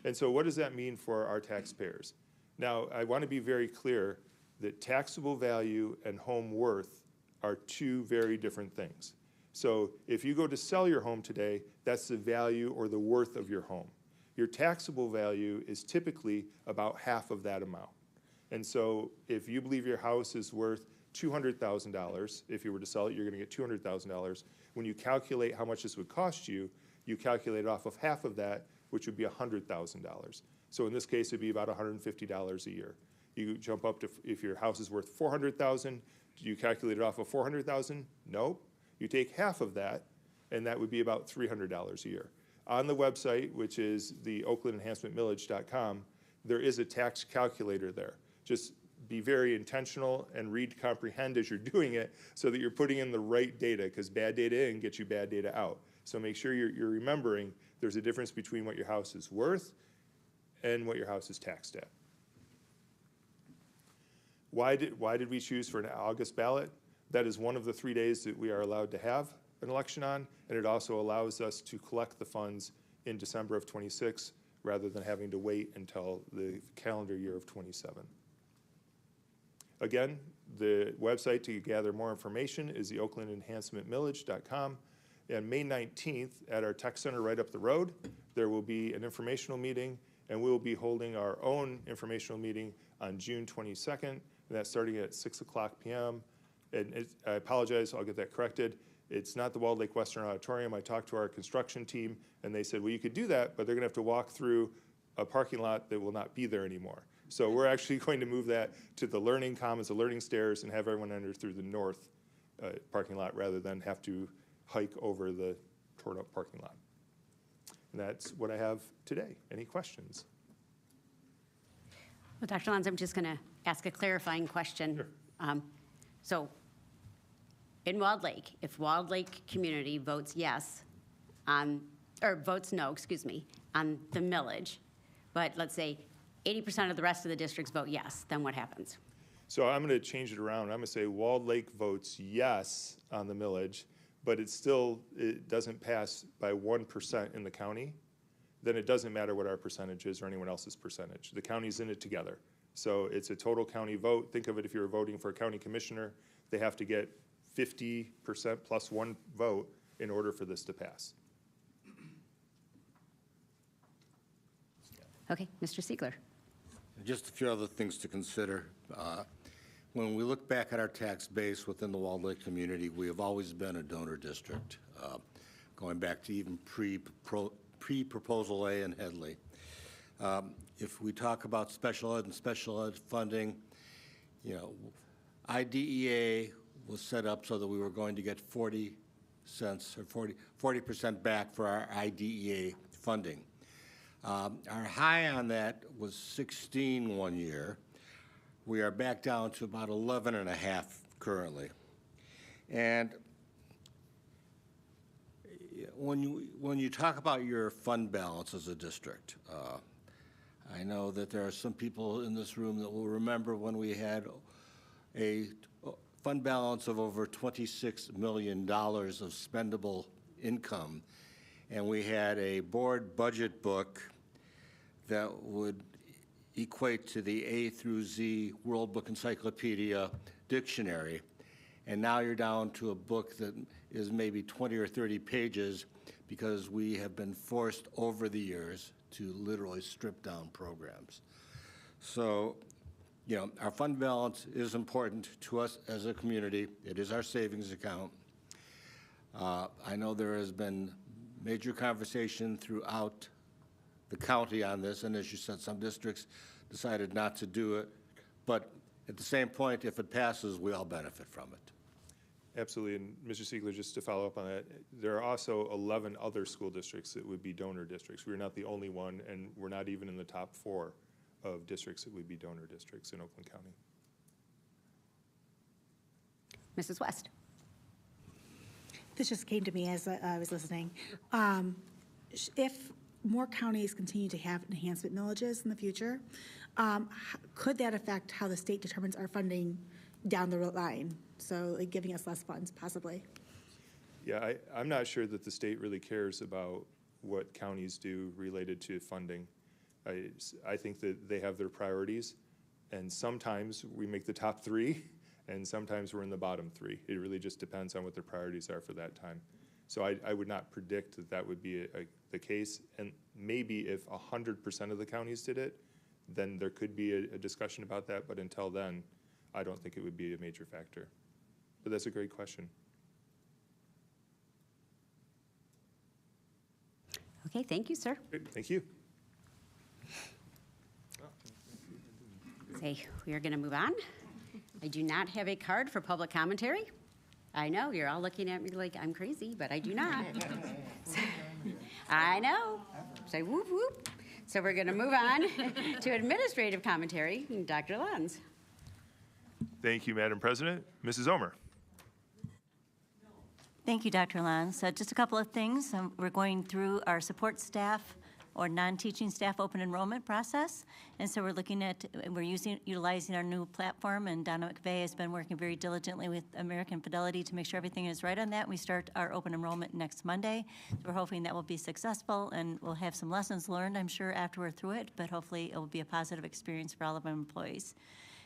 And so what does that mean for our taxpayers? Now, I want to be very clear that taxable value and home worth are two very different things. So if you go to sell your home today, that's the value or the worth of your home. Your taxable value is typically about half of that amount. And so if you believe your house is worth $200,000, if you were to sell it, you're going to get $200,000. When you calculate how much this would cost you, you calculate off of half of that, which would be $100,000. So in this case, it'd be about $150 a year. You jump up to, if your house is worth $400,000, do you calculate it off of $400,000? Nope. You take half of that, and that would be about $300 a year. On the website, which is the oaklandenhancementmillage.com, there is a tax calculator there. Just be very intentional and comprehend as you're doing it so that you're putting in the right data, because bad data in gets you bad data out. So make sure you're remembering there's a difference between what your house is worth and what your house is taxed at. Why did we choose for an August ballot? That is one of the 3 days that we are allowed to have an election on, and it also allows us to collect the funds in December of 26 rather than having to wait until the calendar year of 27. Again, the website to gather more information is the oaklandenhancementmillage.com. And May 19th, at our tech center right up the road, there will be an informational meeting, and we will be holding our own informational meeting on June 22nd, and that's starting at 6 o'clock p.m. And I apologize, I'll get that corrected. It's not the Walled Lake Western Auditorium. I talked to our construction team, and they said, well, you could do that, but they're going to have to walk through a parking lot that will not be there anymore. So we're actually going to move that to the learning commons, the learning stairs, and have everyone enter through the north parking lot rather than have to hike over the torn up parking lot. And that's what I have today. Any questions? Well, Dr. Lanz, I'm just going to ask a clarifying question. Sure. So in Walled Lake, if Walled Lake community votes yes on, or votes no, excuse me, on the millage, but let's say 80% of the rest of the districts vote yes, then what happens? So I'm going to change it around. I'm going to say Walled Lake votes yes on the millage, but it doesn't pass by 1% in the county. Then it doesn't matter what our percentage is or anyone else's percentage. The county's in it together. So it's a total county vote. Think of it if you were voting for a county commissioner, they have to get 50% plus one vote in order for this to pass. Okay, Mr. Siegler. Just a few other things to consider. When we look back at our tax base within the Walled Lake community, we have always been a donor district, going back to even pre-Proposal A in Headley. If we talk about special ed and special ed funding, you know, IDEA was set up so that we were going to get 40 cents or 40% back for our IDEA funding. Our high on that was 16 one year. We are back down to about 11 and a half currently. And when you talk about your fund balance as a district, I know that there are some people in this room that will remember when we had a fund balance of over $26 million of spendable income, and we had a board budget book that would equate to the A through Z World Book Encyclopedia dictionary, and now you're down to a book that is maybe 20 or 30 pages because we have been forced over the years to literally strip down programs. So, you know, our fund balance is important to us as a community. It is our savings account. I know there has been major conversation throughout the county on this, and as you said, some districts decided not to do it. But at the same point, if it passes, we all benefit from it. Absolutely, and Mr. Siegler, just to follow up on that, there are also 11 other school districts that would be donor districts. We're not the only one, and we're not even in the top 4 of districts that would be donor districts in Oakland County. Mrs. West. This just came to me as I was listening. If more counties continue to have enhancement millages in the future, could that affect how the state determines our funding down the line? So like giving us less funds, possibly. Yeah, I'm not sure that the state really cares about what counties do related to funding. I think that they have their priorities, and sometimes we make the top 3, and sometimes we're in the bottom 3. It really just depends on what their priorities are for that time. So I would not predict that that would be the case, and maybe if 100% of the counties did it, then there could be a discussion about that, but until then, I don't think it would be a major factor. But that's a great question. Okay, thank you, sir. Great, thank you. Okay, we are going to move on. I do not have a card for public commentary. I know, you're all looking at me like I'm crazy, but I do not. I know. Say whoop, whoop. So we're going to move on to administrative commentary. Dr. Lanz. Thank you, Madam President. Mrs. Omer. Thank you, Dr. Lanz. Just a couple of things. We're going through our support staff or non-teaching staff open enrollment process. And so we're looking at, we're utilizing our new platform, and Donna McVeigh has been working very diligently with American Fidelity to make sure everything is right on that. We start our open enrollment next Monday. So we're hoping that will be successful, and we'll have some lessons learned, I'm sure, after we're through it, but hopefully it will be a positive experience for all of our employees.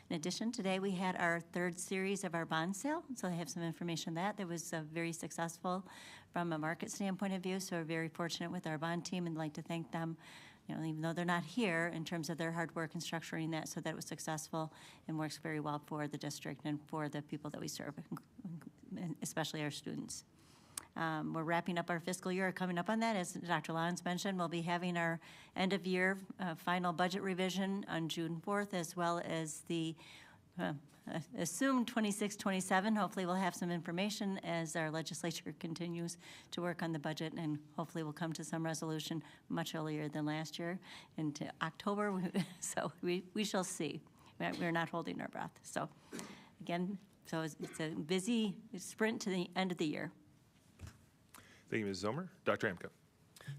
In addition, today we had our 3rd series of our bond sale, so I have some information on that. That was very successful from a market standpoint of view, so we're very fortunate with our bond team and like to thank them, you know, even though they're not here, in terms of their hard work in structuring that so that it was successful and works very well for the district and for the people that we serve, and especially our students. We're wrapping up our fiscal year, coming up on that. As Dr. Lons mentioned, we'll be having our end-of-year final budget revision on June 4th, as well as the assumed 26, 27. Hopefully, we'll have some information as our legislature continues to work on the budget, and hopefully we'll come to some resolution much earlier than last year into October. So we shall see. We're not holding our breath. So again, so it's a busy sprint to the end of the year. Thank you, Ms. Zomer. Dr. Amka.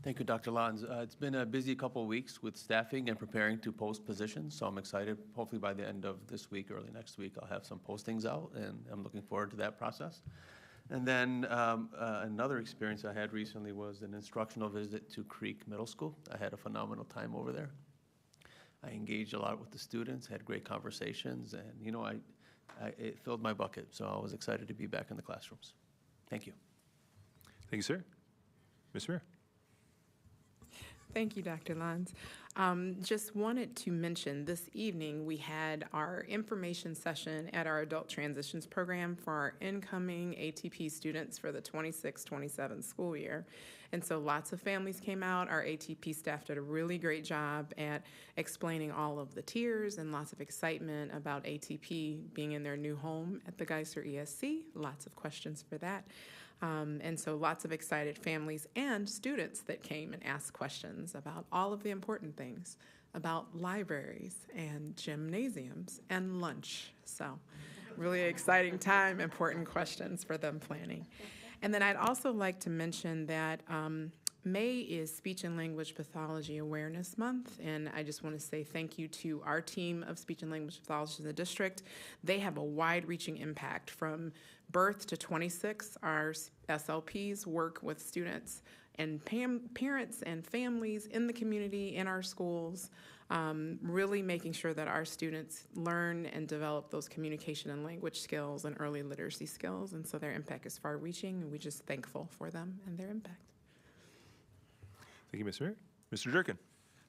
Thank you, Dr. Lons. It's been a busy couple of weeks with staffing and preparing to post positions, so I'm excited. Hopefully by the end of this week, early next week, I'll have some postings out, and I'm looking forward to that process. And then another experience I had recently was an instructional visit to Creek Middle School. I had a phenomenal time over there. I engaged a lot with the students, had great conversations, and you know, it filled my bucket, so I was excited to be back in the classrooms. Thank you. Thank you, sir. Ms. Muir. Thank you, Dr. Lons. Just wanted to mention this evening we had our information session at our Adult Transitions program for our incoming ATP students for the 26-27 school year. And so lots of families came out. Our ATP staff did a really great job at explaining all of the tiers and lots of excitement about ATP being in their new home at the Geisler ESC. Lots of questions for that. And so lots of excited families and students that came and asked questions about all of the important things, about libraries and gymnasiums and lunch. So really exciting time, important questions for them planning. And then I'd also like to mention that May is Speech and Language Pathology Awareness Month, and I just want to say thank you to our team of speech and language pathologists in the district. They have a wide-reaching impact from birth to 26. Our SLPs work with students and parents and families in the community, in our schools, really making sure that our students learn and develop those communication and language skills and early literacy skills, and so their impact is far-reaching, and we're just thankful for them and their impact. Thank you, Ms. Muir. Mr. Durkin.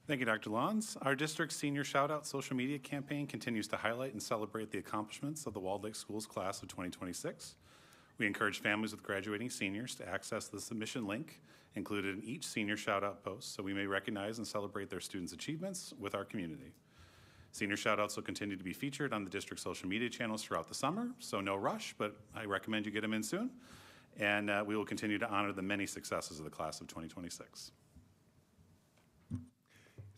Thank you, Dr. Lons. Our district's Senior Shoutout social media campaign continues to highlight and celebrate the accomplishments of the Walled Lake Schools class of 2026. We encourage families with graduating seniors to access the submission link included in each Senior Shoutout post so we may recognize and celebrate their students' achievements with our community. Senior Shoutouts will continue to be featured on the district social media channels throughout the summer, so no rush, but I recommend you get them in soon. And we will continue to honor the many successes of the class of 2026.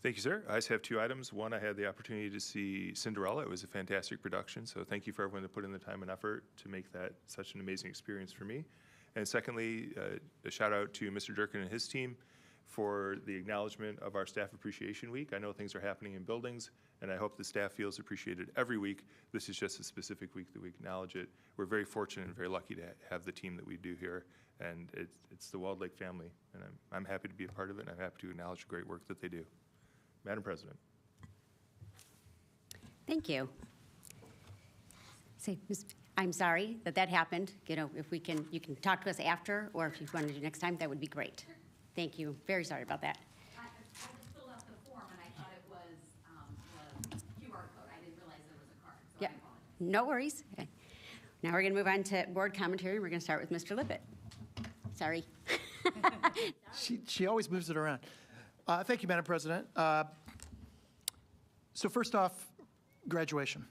Thank you, sir. I just have two items. One, I had the opportunity to see Cinderella. It was a fantastic production, so thank you for everyone that put in the time and effort to make that such an amazing experience for me. And secondly, a shout out to Mr. Durkin and his team for the acknowledgement of our Staff Appreciation Week. I know things are happening in buildings, and I hope the staff feels appreciated every week. This is just a specific week that we acknowledge it. We're very fortunate and very lucky to have the team that we do here, and it's the Walled Lake family, and I'm happy to be a part of it, and I'm happy to acknowledge the great work that they do. Madam President. Thank you. I'm sorry that happened. You know, if you can talk to us after, or if you want to do next time, that would be great. Thank you. Very sorry about that. I just filled out the form and I thought it was the QR code. I didn't realize there was a card. So Yeah, no worries. Okay. Now we're going to move on to board commentary. We're going to start with Mr. Lippett. Sorry. She always moves it around. Thank you, Madam President. So first off, graduation.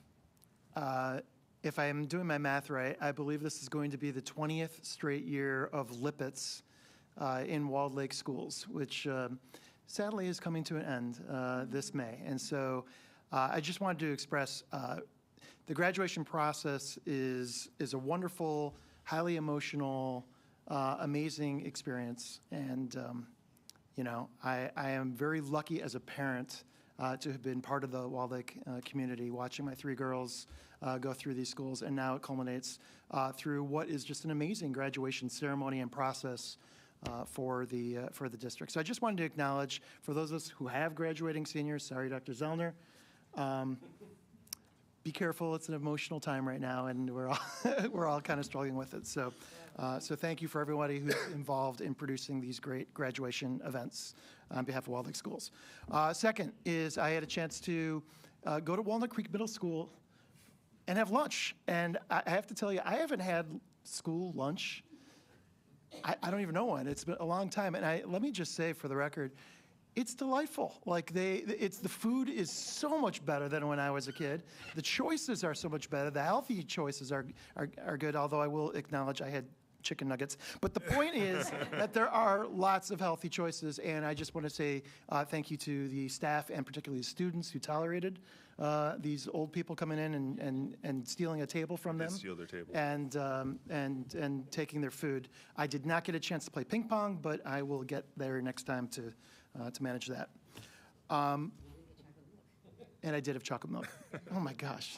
If I am doing my math right, I believe this is going to be the 20th straight year of Lippets in Walled Lake schools, which sadly is coming to an end this May. And so I just wanted to express the graduation process is a wonderful, highly emotional, amazing experience. And you know, I am very lucky as a parent to have been part of the Walled Lake community, watching my three girls go through these schools, and now it culminates through what is just an amazing graduation ceremony and process for the district. So I just wanted to acknowledge, for those of us who have graduating seniors, sorry, Dr. Zellner, be careful. It's an emotional time right now, and we're all kind of struggling with it. So, so thank you for everybody who's involved in producing these great graduation events on behalf of Walled Lake Schools. Second is I had a chance to go to Walnut Creek Middle School and have lunch. And I have to tell you, I haven't had school lunch I don't even know when. It's been a long time. And let me just say for the record, it's delightful. Like the food is so much better than when I was a kid. The choices are so much better. The healthy choices are good, although I will acknowledge I had chicken nuggets. But the point is that there are lots of healthy choices, and I just want to say thank you to the staff and particularly the students who tolerated these old people coming in and stealing a table from them. Steal their table. And taking their food. I did not get a chance to play ping pong, but I will get there next time to manage that. And I did have chocolate milk. Oh my gosh.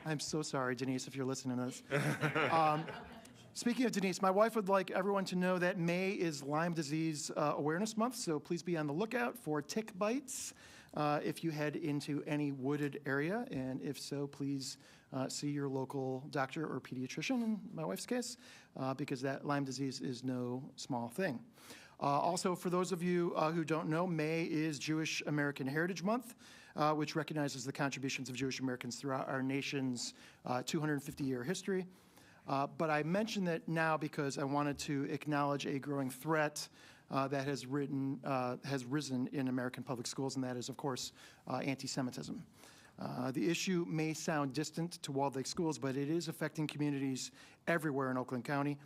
I'm so sorry, Denise, if you're listening to this. Speaking of Denise, my wife would like everyone to know that May is Lyme Disease Awareness Month, so please be on the lookout for tick bites if you head into any wooded area, and if so, please see your local doctor or pediatrician, in my wife's case, because that Lyme disease is no small thing. Also, for those of you who don't know, May is Jewish American Heritage Month, which recognizes the contributions of Jewish Americans throughout our nation's 250-year history. But I mention that now because I wanted to acknowledge a growing threat that has risen in American public schools, and that is, of course, anti-Semitism. The issue may sound distant to Walled Lake schools, but it is affecting communities everywhere in Oakland County.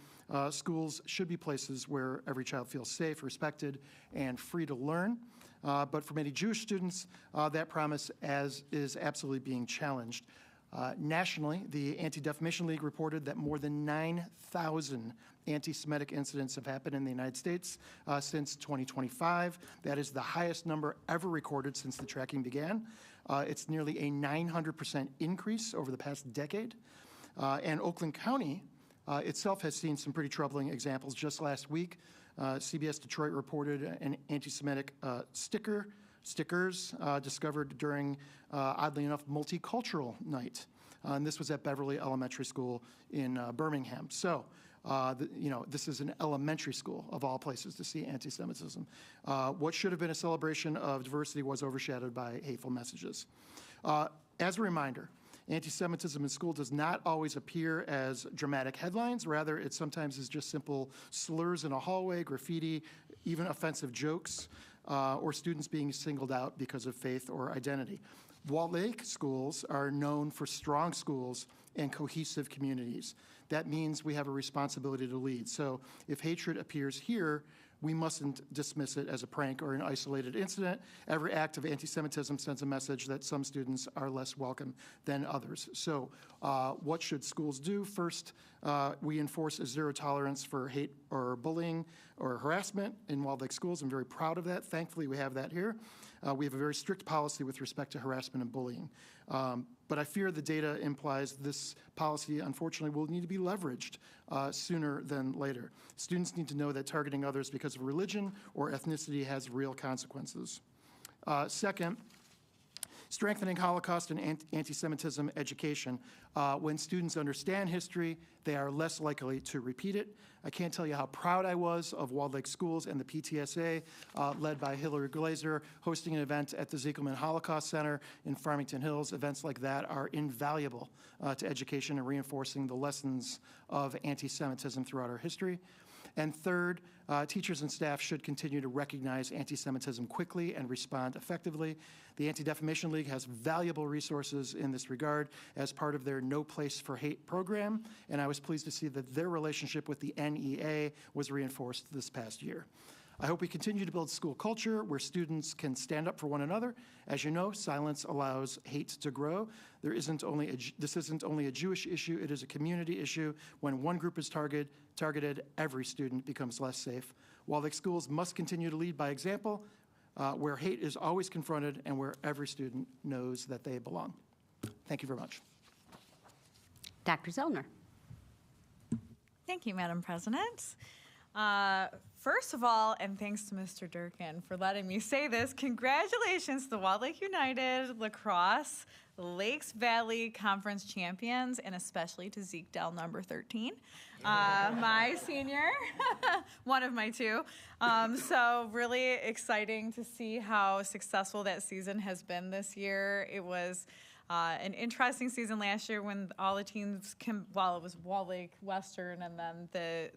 Schools should be places where every child feels safe, respected, and free to learn. But for many Jewish students, that promise is absolutely being challenged. Nationally, the Anti-Defamation League reported that more than 9,000 anti-Semitic incidents have happened in the United States since 2025. That is the highest number ever recorded since the tracking began. It's nearly a 900% increase over the past decade. And Oakland County itself has seen some pretty troubling examples. Just last week, CBS Detroit reported an anti-Semitic stickers discovered during, oddly enough, Multicultural Night. And this was at Beverly Elementary School in Birmingham. So, this is an elementary school, of all places, to see anti-Semitism. What should have been a celebration of diversity was overshadowed by hateful messages. As a reminder, anti-Semitism in school does not always appear as dramatic headlines. Rather, it sometimes is just simple slurs in a hallway, graffiti, even offensive jokes, or students being singled out because of faith or identity. Walled Lake schools are known for strong schools and cohesive communities. That means we have a responsibility to lead. So if hatred appears here, we mustn't dismiss it as a prank or an isolated incident. Every act of anti-Semitism sends a message that some students are less welcome than others. So what should schools do? First, we enforce a zero tolerance for hate or bullying or harassment in Walled Lake schools. I'm very proud of that. Thankfully, we have that here. We have a very strict policy with respect to harassment and bullying. But I fear the data implies this policy, unfortunately, will need to be leveraged sooner than later. Students need to know that targeting others because of religion or ethnicity has real consequences. Second, strengthening Holocaust and anti-Semitism education. When students understand history, they are less likely to repeat it. I can't tell you how proud I was of Walled Lake Schools and the PTSA, led by Hillary Glazer, hosting an event at the Ziegelman Holocaust Center in Farmington Hills. Events like that are invaluable to education and reinforcing the lessons of anti-Semitism throughout our history. And third, teachers and staff should continue to recognize anti-Semitism quickly and respond effectively. The Anti-Defamation League has valuable resources in this regard as part of their No Place for Hate program, and I was pleased to see that their relationship with the NEA was reinforced this past year. I hope we continue to build school culture where students can stand up for one another. As you know, silence allows hate to grow. This isn't only a Jewish issue, it is a community issue. When one group is targeted, every student becomes less safe. Walled Lake schools must continue to lead by example, where hate is always confronted and where every student knows that they belong. Thank you very much. Dr. Zellner. Thank you, Madam President. First of all, and thanks to Mr. Durkin for letting me say this, congratulations to the Walled Lake United Lacrosse Lakes Valley Conference champions, and especially to Zeke Dell, number 13, my senior, one of my two. So really exciting to see how successful that season has been this year. It was an interesting season last year when all the teams well, it was Wall Lake, Western, and then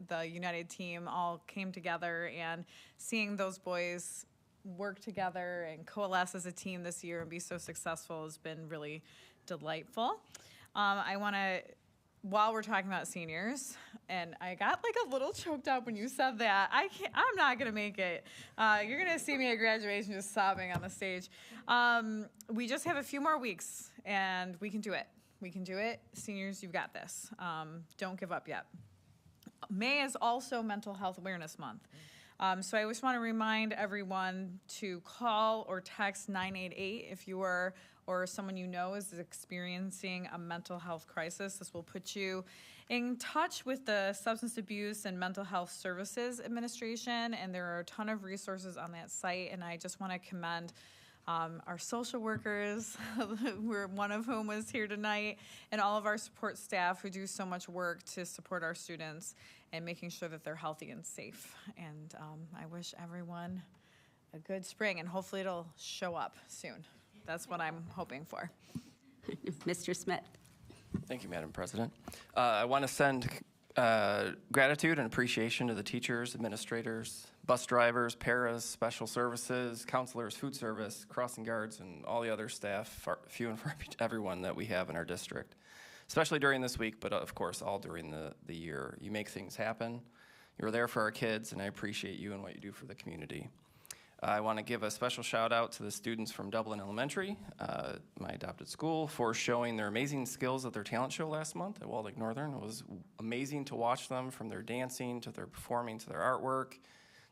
the United team all came together, and seeing those boys work together and coalesce as a team this year and be so successful has been really delightful. I want to, while we're talking about seniors, and I got like a little choked up when you said that. I'm not gonna make it. You're gonna see me at graduation just sobbing on the stage. We just have a few more weeks, and we can do it. We can do it. Seniors, you've got this. Don't give up yet. May is also Mental Health Awareness Month. So I just want to remind everyone to call or text 988 if you are or someone you know is experiencing a mental health crisis. This will put you in touch with the Substance Abuse and Mental Health Services Administration, and there are a ton of resources on that site, and I just want to commend our social workers, one of whom was here tonight, and all of our support staff who do so much work to support our students and making sure that they're healthy and safe. And I wish everyone a good spring, and hopefully it'll show up soon. That's what I'm hoping for. Mr. Smith. Thank you, Madam President. I want to send gratitude and appreciation to the teachers, administrators, bus drivers, paras, special services, counselors, food service, crossing guards, and all the other staff, few and far everyone that we have in our district, especially during this week, but of course all during the year. You make things happen. You're there for our kids, and I appreciate you and what you do for the community. I want to give a special shout out to the students from Dublin Elementary, my adopted school, for showing their amazing skills at their talent show last month at Wall Lake Northern. It was amazing to watch them, from their dancing to their performing to their artwork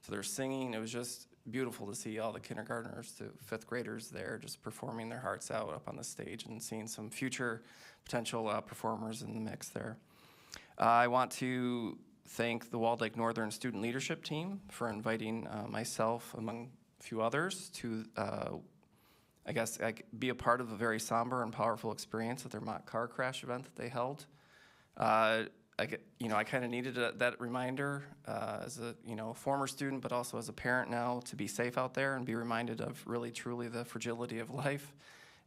to their singing. It was just beautiful to see all the kindergartners to fifth graders there just performing their hearts out up on the stage and seeing some future potential performers in the mix there. I want to thank the Walled Lake Northern Student Leadership Team for inviting myself, among a few others, to, be a part of a very somber and powerful experience at their mock car crash event that they held. I kind of needed that reminder as a former student, but also as a parent now, to be safe out there and be reminded of really, truly the fragility of life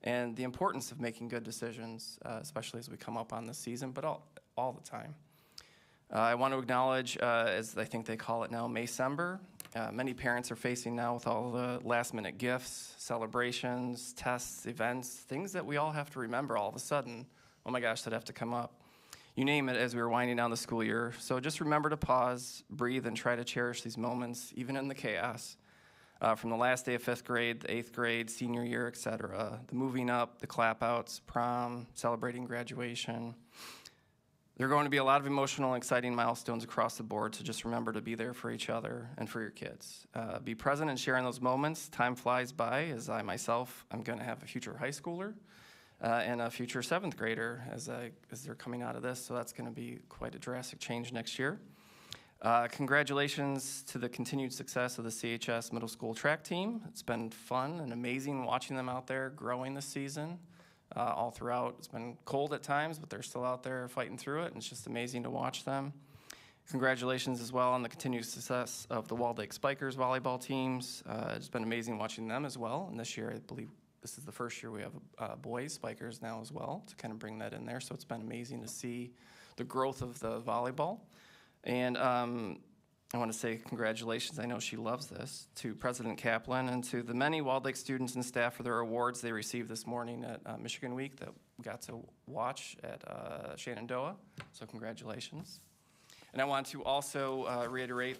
and the importance of making good decisions, especially as we come up on this season, but all the time. I want to acknowledge, as I think they call it now, Maycember. Many parents are facing now with all the last-minute gifts, celebrations, tests, events, things that we all have to remember all of a sudden. Oh my gosh, that have to come up. You name it, as we were winding down the school year. So just remember to pause, breathe, and try to cherish these moments, even in the chaos. From the last day of 5th grade, the 8th grade, senior year, etc. The moving up, the clap-outs, prom, celebrating graduation. There are going to be a lot of emotional and exciting milestones across the board, so just remember to be there for each other and for your kids. Be present and sharing those moments. Time flies by, as I myself, I'm going to have a future high schooler and a future 7th grader as they're coming out of this, so that's going to be quite a drastic change next year. Congratulations to the continued success of the CHS middle school track team. It's been fun and amazing watching them out there growing this season. All throughout. It's been cold at times, but they're still out there fighting through it, and it's just amazing to watch them. Congratulations as well on the continued success of the Walled Lake Spikers volleyball teams. It's been amazing watching them as well, and this year I believe this is the first year we have boys Spikers now as well to kind of bring that in there, so it's been amazing to see the growth of the volleyball. And I want to say congratulations, I know she loves this, to President Kaplan and to the many Walled Lake students and staff for their awards they received this morning at Michigan Week that we got to watch at Shenandoah, so congratulations. And I want to also reiterate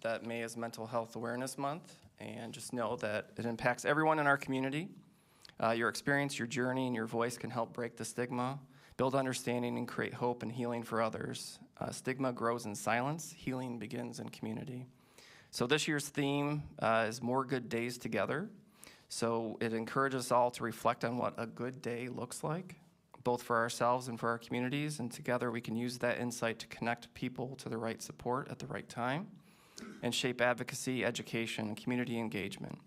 that May is Mental Health Awareness Month, and just know that it impacts everyone in our community. Your experience, your journey, and your voice can help break the stigma, build understanding, and create hope and healing for others. Stigma grows in silence. Healing begins in community. So this year's theme is More Good Days Together. So it encourages us all to reflect on what a good day looks like, both for ourselves and for our communities. And together we can use that insight to connect people to the right support at the right time and shape advocacy, education, and community engagement.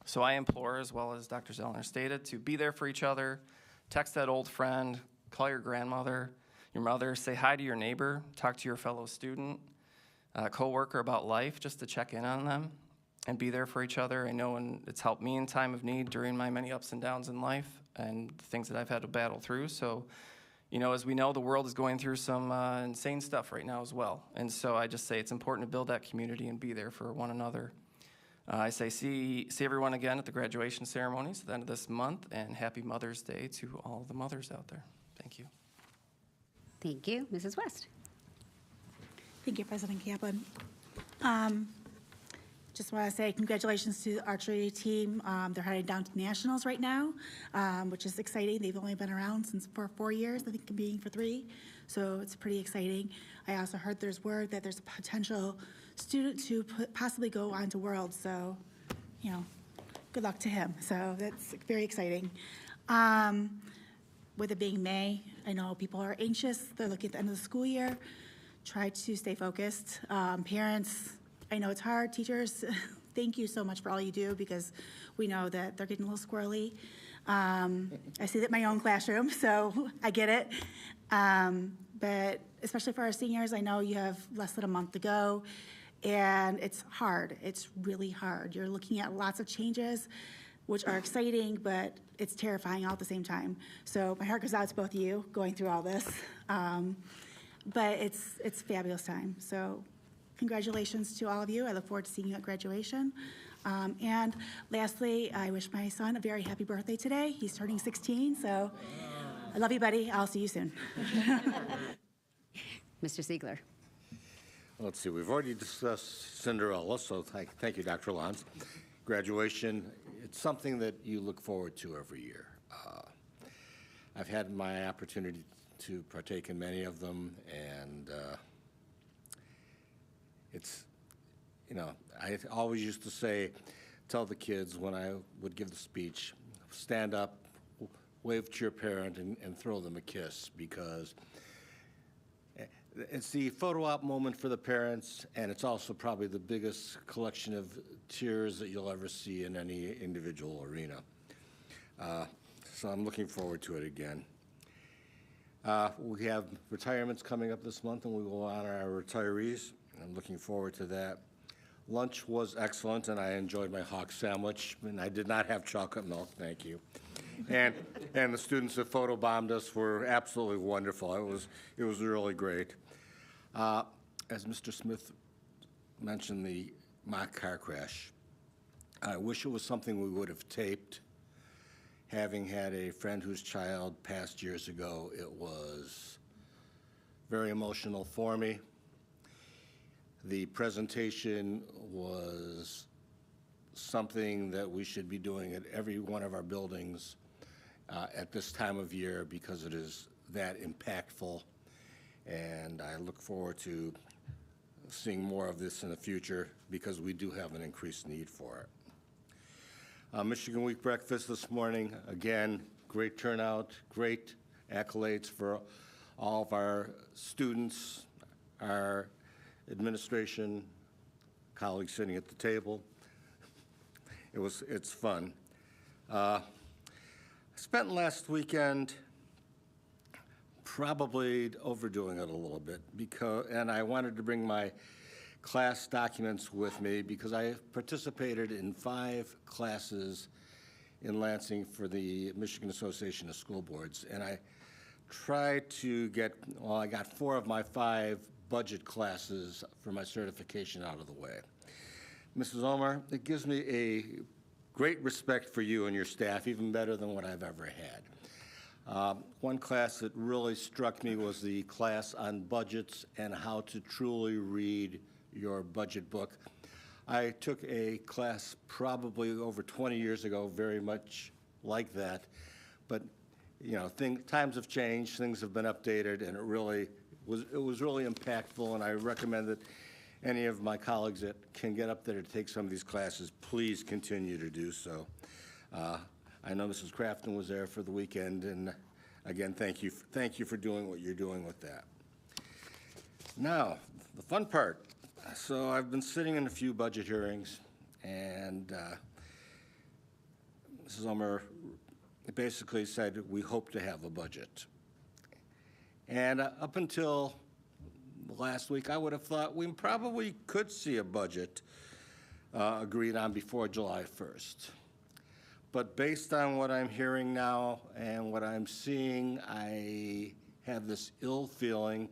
So I implore, as well as Dr. Zellner stated, to be there for each other, text that old friend, call your grandmother, your mother, say hi to your neighbor, talk to your fellow student, coworker about life, just to check in on them. and be there for each other. I know it's helped me in time of need during my many ups and downs in life and the things that I've had to battle through. So, you know, as we know, the world is going through some insane stuff right now as well. And so I just say it's important to build that community and be there for one another. I say see everyone again at the graduation ceremonies at the end of this month, and happy Mother's Day to all the mothers out there. Thank you. Thank you. Mrs. West. Thank you, President Kaplan. Just want to say congratulations to the archery team. They're heading down to nationals right now, which is exciting. They've only been around for 4 years, I think, competing for 3. So it's pretty exciting. I also heard there's word that there's a potential student to possibly go on to Worlds. So, you know, good luck to him. So that's very exciting. With it being May, I know people are anxious. They're looking at the end of the school year. Try to stay focused. Parents, I know it's hard. Teachers, thank you so much for all you do, because we know that they're getting a little squirrely. I see that in my own classroom, so I get it. But especially for our seniors, I know you have less than a month to go, and it's hard. It's really hard. You're looking at lots of changes, which are exciting, but it's terrifying all at the same time. So my heart goes out to both of you going through all this. But it's a fabulous time. So congratulations to all of you. I look forward to seeing you at graduation. And lastly, I wish my son a very happy birthday today. He's turning 16, so I love you, buddy. I'll see you soon. Mr. Siegler. Let's see, we've already discussed Cinderella, so thank you, Dr. Lons. Graduation, it's something that you look forward to every year. I've had my opportunity to partake in many of them, and it's, you know, I always used to tell the kids when I would give the speech, stand up, wave to your parent, and throw them a kiss, because it's the photo op moment for the parents, and it's also probably the biggest collection of tears that you'll ever see in any individual arena. So I'm looking forward to it again. We have retirements coming up this month, and we will honor our retirees. I'm looking forward to that. Lunch was excellent, and I enjoyed my hawk sandwich, and I did not have chocolate milk, thank you. And the students that photobombed us were absolutely wonderful. It was really great. As Mr. Smith mentioned, the mock car crash, I wish it was something we would have taped. Having had a friend whose child passed years ago, it was very emotional for me. The presentation was something that we should be doing at every one of our buildings at this time of year, because it is that impactful. And I look forward to seeing more of this in the future, because we do have an increased need for it. Michigan Week breakfast this morning, again, great turnout, great accolades for all of our students, our administration, colleagues sitting at the table. It's fun. I spent last weekend probably overdoing it a little bit, and I wanted to bring my class documents with me, because I participated in 5 classes in Lansing for the Michigan Association of School Boards, and I tried to I got 4 of my 5 budget classes for my certification out of the way. Mrs. Omar, it gives me a great respect for you and your staff, even better than what I've ever had. One class that really struck me was the class on budgets and how to truly read your budget book. I took a class probably over 20 years ago, very much like that, but you know, times have changed, things have been updated, and it was really impactful, and I recommend that any of my colleagues that can get up there to take some of these classes, please continue to do so. I know Mrs. Crafton was there for the weekend, and again, thank you for doing what you're doing with that. Now, the fun part. So I've been sitting in a few budget hearings, and Mrs. Omer basically said, we hope to have a budget. And up until last week, I would have thought we probably could see a budget. agreed on before July 1st. But based on what I'm hearing now and what I'm seeing, I have this ill feeling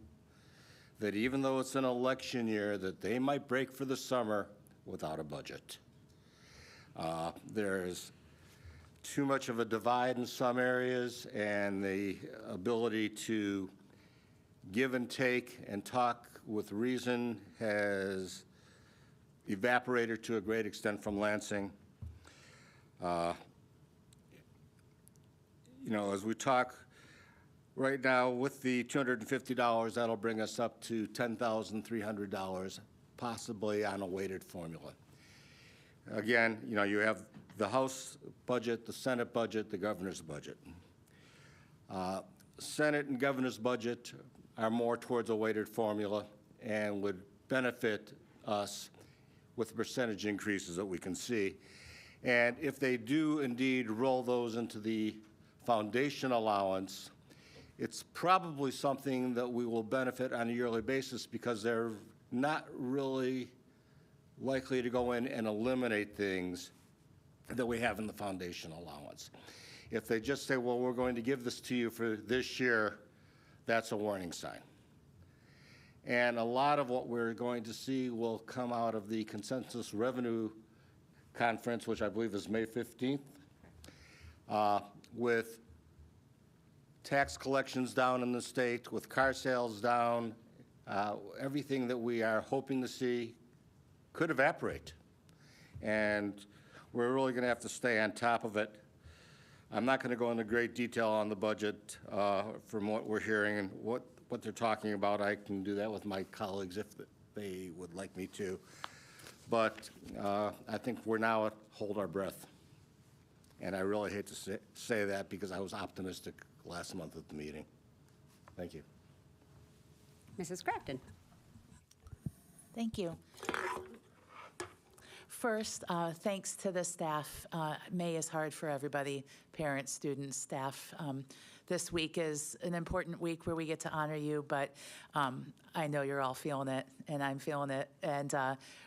that even though it's an election year, that they might break for the summer without a budget. There's too much of a divide in some areas, and the ability to give and take and talk with reason has evaporated to a great extent from Lansing. You know, as we talk right now with the $250, that'll bring us up to $10,300, possibly on a weighted formula. Again, you know, you have the House budget, the Senate budget, the governor's budget. Senate and governor's budget are more towards a weighted formula and would benefit us with the percentage increases that we can see. And if they do indeed roll those into the foundation allowance, it's probably something that we will benefit on a yearly basis because they're not really likely to go in and eliminate things that we have in the foundation allowance. If they just say, well, we're going to give this to you for this year, that's a warning sign. And a lot of what we're going to see will come out of the consensus revenue conference, which I believe is May 15th, with tax collections down in the state, with car sales down, everything that we are hoping to see could evaporate. And we're really going to have to stay on top of it. I'm not going to go into great detail on the budget from what we're hearing and what they're talking about. I can do that with my colleagues if they would like me to. But I think we're now at hold our breath. And I really hate to say that because I was optimistic last month at the meeting. Thank you. Mrs. Crafton. Thank you. First, thanks to the staff. May is hard for everybody, parents, students, staff. This week is an important week where we get to honor you, but I know you're all feeling it, and I'm feeling it, and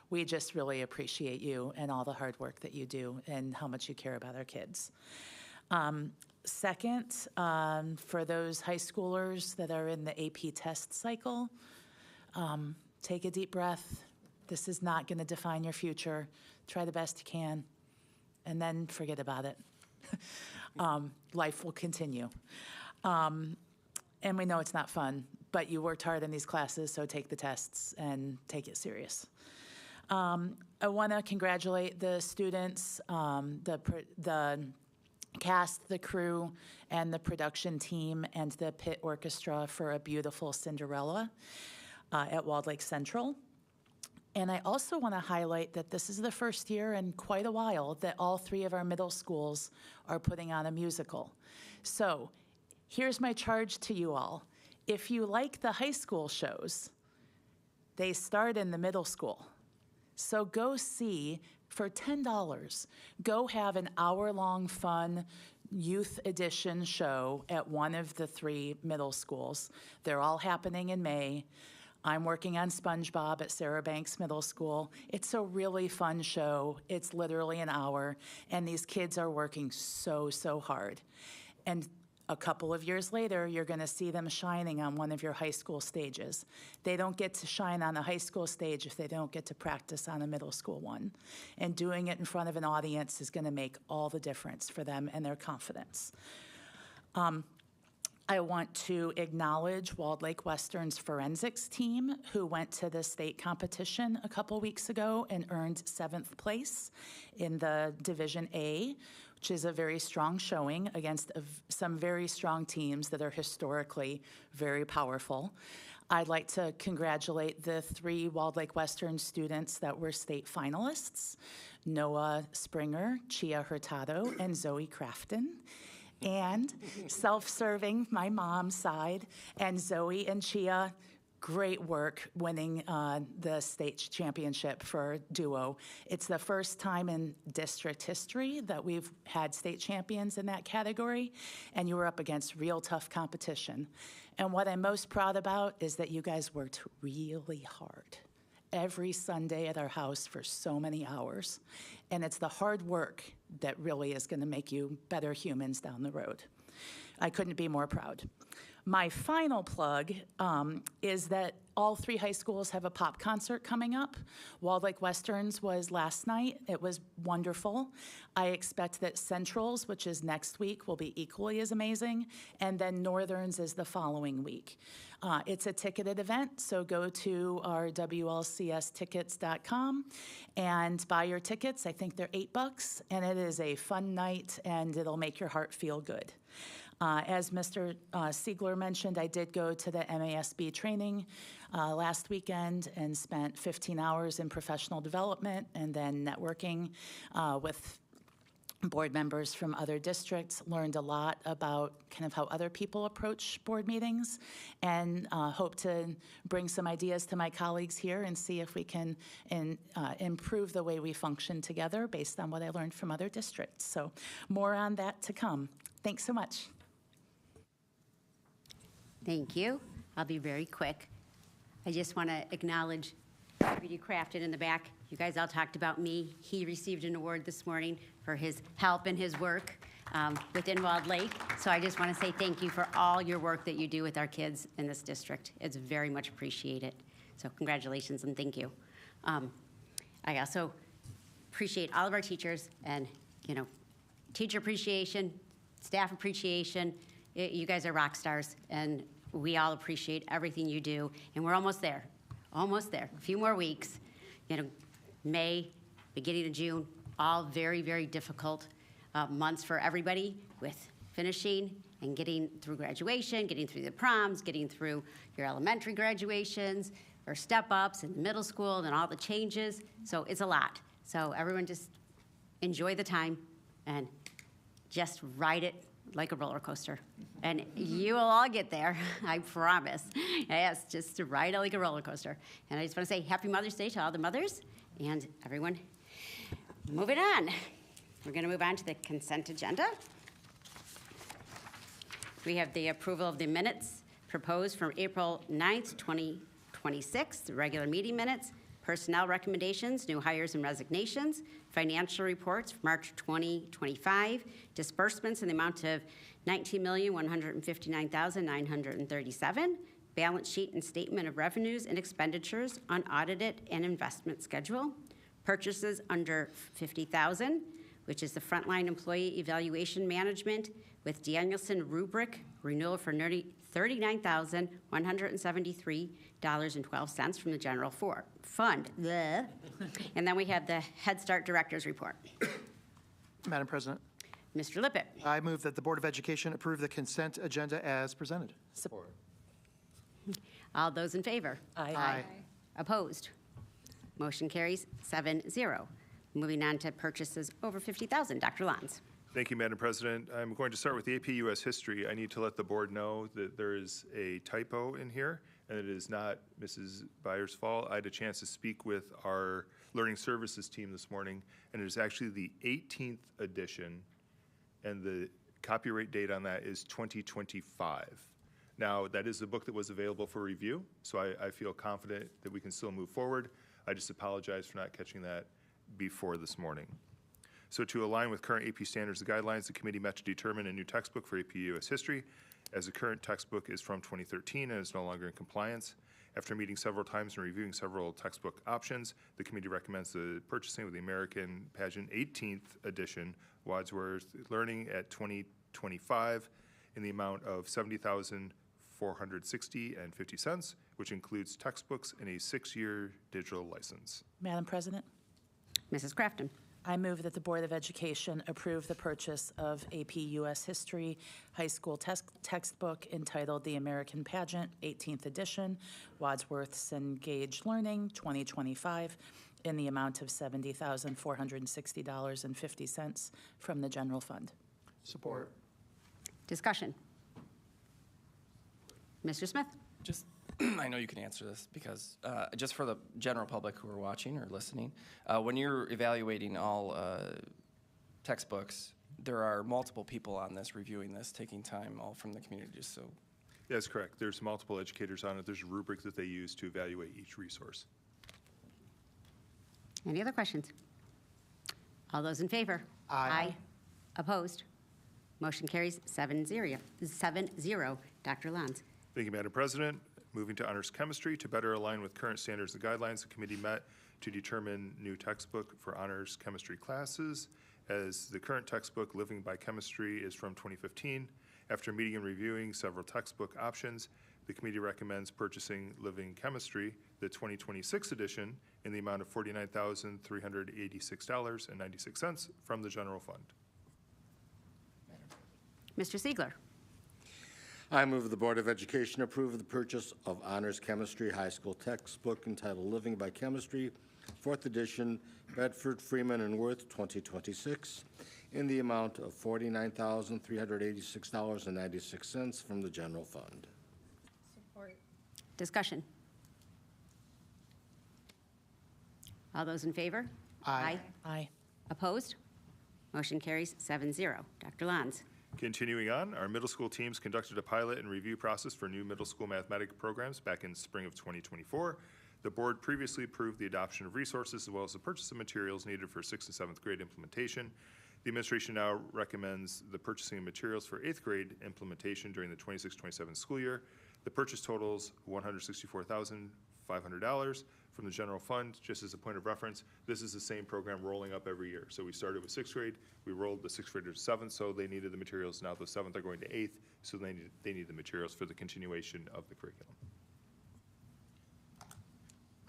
we just really appreciate you and all the hard work that you do and how much you care about our kids. Second, for those high schoolers that are in the AP test cycle, take a deep breath. This is not going to define your future. Try the best you can, and then forget about it. Life will continue. And we know it's not fun, but you worked hard in these classes, so take the tests and take it serious. I want to congratulate the students, the cast, the crew, and the production team, and the pit orchestra for a beautiful Cinderella at Walled Lake Central. And I also want to highlight that this is the first year in quite a while that all 3 of our middle schools are putting on a musical. So here's my charge to you all. If you like the high school shows, they start in the middle school. So go see, for $10, go have an hour-long fun youth edition show at one of the 3 middle schools. They're all happening in May. I'm working on SpongeBob at Sarah Banks Middle School. It's a really fun show. It's literally an hour, and these kids are working so, so hard. And a couple of years later, you're going to see them shining on one of your high school stages. They don't get to shine on a high school stage if they don't get to practice on a middle school one. And doing it in front of an audience is going to make all the difference for them and their confidence. I want to acknowledge Walled Lake Western's forensics team, who went to the state competition a couple weeks ago and earned 7th place in the Division A, which is a very strong showing against some very strong teams that are historically very powerful. I'd like to congratulate the 3 Walled Lake Western students that were state finalists, Noah Springer, Chia Hurtado, and Zoe Crafton. And self-serving, my mom's side, and Zoe and Chia, great work winning the state championship for duo. It's the first time in district history that we've had state champions in that category, and you were up against real tough competition. And what I'm most proud about is that you guys worked really hard. every Sunday at our house for so many hours. And it's the hard work that really is going to make you better humans down the road. I couldn't be more proud. My final plug is that all 3 high schools have a pop concert coming up. Walled Lake Westerns was last night. It was wonderful. I expect that Central's, which is next week, will be equally as amazing, and then Northern's is the following week. It's a ticketed event, so go to our WLCStickets.com and buy your tickets. I think they're $8, and it is a fun night, and it'll make your heart feel good. As Mr. Siegler mentioned, I did go to the MASB training last weekend and spent 15 hours in professional development and then networking with board members from other districts. Learned a lot about kind of how other people approach board meetings, and hope to bring some ideas to my colleagues here and see if we can improve the way we function together based on what I learned from other districts. So more on that to come. Thanks so much. Thank you. I'll be very quick. I just want to acknowledge Deputy Crafton in the back. You guys all talked about me. He received an award this morning for his help and his work within Walled Lake. So I just want to say thank you for all your work that you do with our kids in this district. It's very much appreciated. So congratulations and thank you. I also appreciate all of our teachers and, teacher appreciation, staff appreciation. You guys are rock stars, and we all appreciate everything you do. And we're almost there, a few more weeks. May, beginning of June, all very, very difficult months for everybody with finishing and getting through graduation, getting through the proms, getting through your elementary graduations or step-ups in middle school and all the changes. So it's a lot. So everyone just enjoy the time and just ride it like a roller coaster. And you will all get there, I promise. Yes, just to ride it like a roller coaster. And I just want to say Happy Mother's Day to all the mothers and everyone. Moving on. We're going to move on to the consent agenda. We have the approval of the minutes proposed from April 9th, 2026, the regular meeting minutes, personnel recommendations, new hires and resignations, financial reports for March 2025, disbursements in the amount of $19,159,937, balance sheet and statement of revenues and expenditures, unaudited and investment schedule, purchases under $50,000, which is the frontline employee evaluation management with Danielson rubric renewal for $39,173.12 from the general fund. Bleh. And then we have the Head Start Director's Report. Madam President, Mr. Lippett. I move that the Board of Education approve the consent agenda as presented. Support. All those in favor? Aye. Opposed? Motion carries 7-0. Moving on to purchases over $50,000. Dr. Lons. Thank you, Madam President. I'm going to start with the AP US History. I need to let the board know that there is a typo in here, and it is not Mrs. Byers' fault. I had a chance to speak with our Learning Services team this morning, and it is actually the 18th edition, and the copyright date on that is 2025. Now, that is the book that was available for review, so I feel confident that we can still move forward. I just apologize for not catching that before this morning. So to align with current AP standards and guidelines, the committee met to determine a new textbook for AP US History, as the current textbook is from 2013 and is no longer in compliance. After meeting several times and reviewing several textbook options, the committee recommends the purchasing of the American Pageant 18th edition Wadsworth Learning at 2025 in the amount of $70,460.50, which includes textbooks and a 6-year digital license. Madam President, Mrs. Crafton. I move that the Board of Education approve the purchase of AP US History High School textbook entitled The American Pageant, 18th edition, Wadsworth Engage Learning, 2025, in the amount of $70,460.50 from the general fund. Support. Discussion. Mr. Smith. Just, I know you can answer this because just for the general public who are watching or listening, when you're evaluating all textbooks, there are multiple people on this, reviewing this, taking time, all from the community, just so. That's correct. There's multiple educators on it. There's a rubric that they use to evaluate each resource. Any other questions? All those in favor? Aye. Opposed? Motion carries 7-0. Dr. Lanz. Thank you, Madam President. Moving to honors chemistry, to better align with current standards and guidelines, the committee met to determine new textbook for honors chemistry classes, as the current textbook, Living by Chemistry, is from 2015. After meeting and reviewing several textbook options, the committee recommends purchasing Living Chemistry, the 2026 edition, in the amount of $49,386.96 from the general fund. Mr. Siegler. I move the Board of Education approve the purchase of Honors Chemistry High School textbook entitled Living by Chemistry, 4th edition, Bedford, Freeman, and Worth, 2026, in the amount of $49,386.96 from the general fund. Support. Discussion. All those in favor? Aye. Aye. Opposed? Motion carries 7-0. Dr. Lanz. Continuing on, our middle school teams conducted a pilot and review process for new middle school mathematics programs back in spring of 2024. The board previously approved the adoption of resources as well as the purchase of materials needed for 6th and 7th grade implementation. The administration now recommends the purchasing of materials for 8th grade implementation during the 26-27 school year. The purchase totals $164,500 from the general fund. Just as a point of reference, this is the same program rolling up every year. So we started with 6th grade, we rolled the 6th graders to 7th, so they needed the materials. Now the 7th are going to 8th, so they need the materials for the continuation of the curriculum.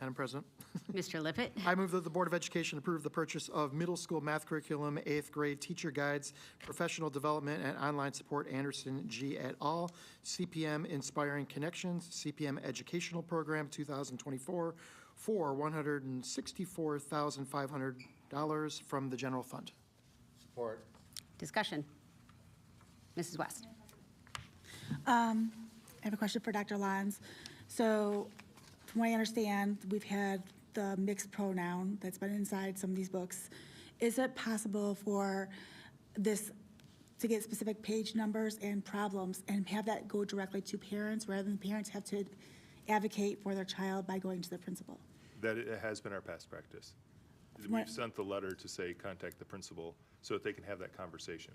Madam President, Mr. Lippett. I move that the Board of Education approve the purchase of middle school math curriculum, 8th grade teacher guides, professional development, and online support, Anderson G. et al., CPM Inspiring Connections, CPM Educational Program 2024, for $164,500 from the general fund. Support. Discussion. Mrs. West. I have a question for Dr. Lanz. So, from what I understand, we've had the mixed pronoun that's been inside some of these books. Is it possible for this to get specific page numbers and problems and have that go directly to parents rather than parents have to advocate for their child by going to the principal? That it has been our past practice. We've sent the letter to say contact the principal so that they can have that conversation.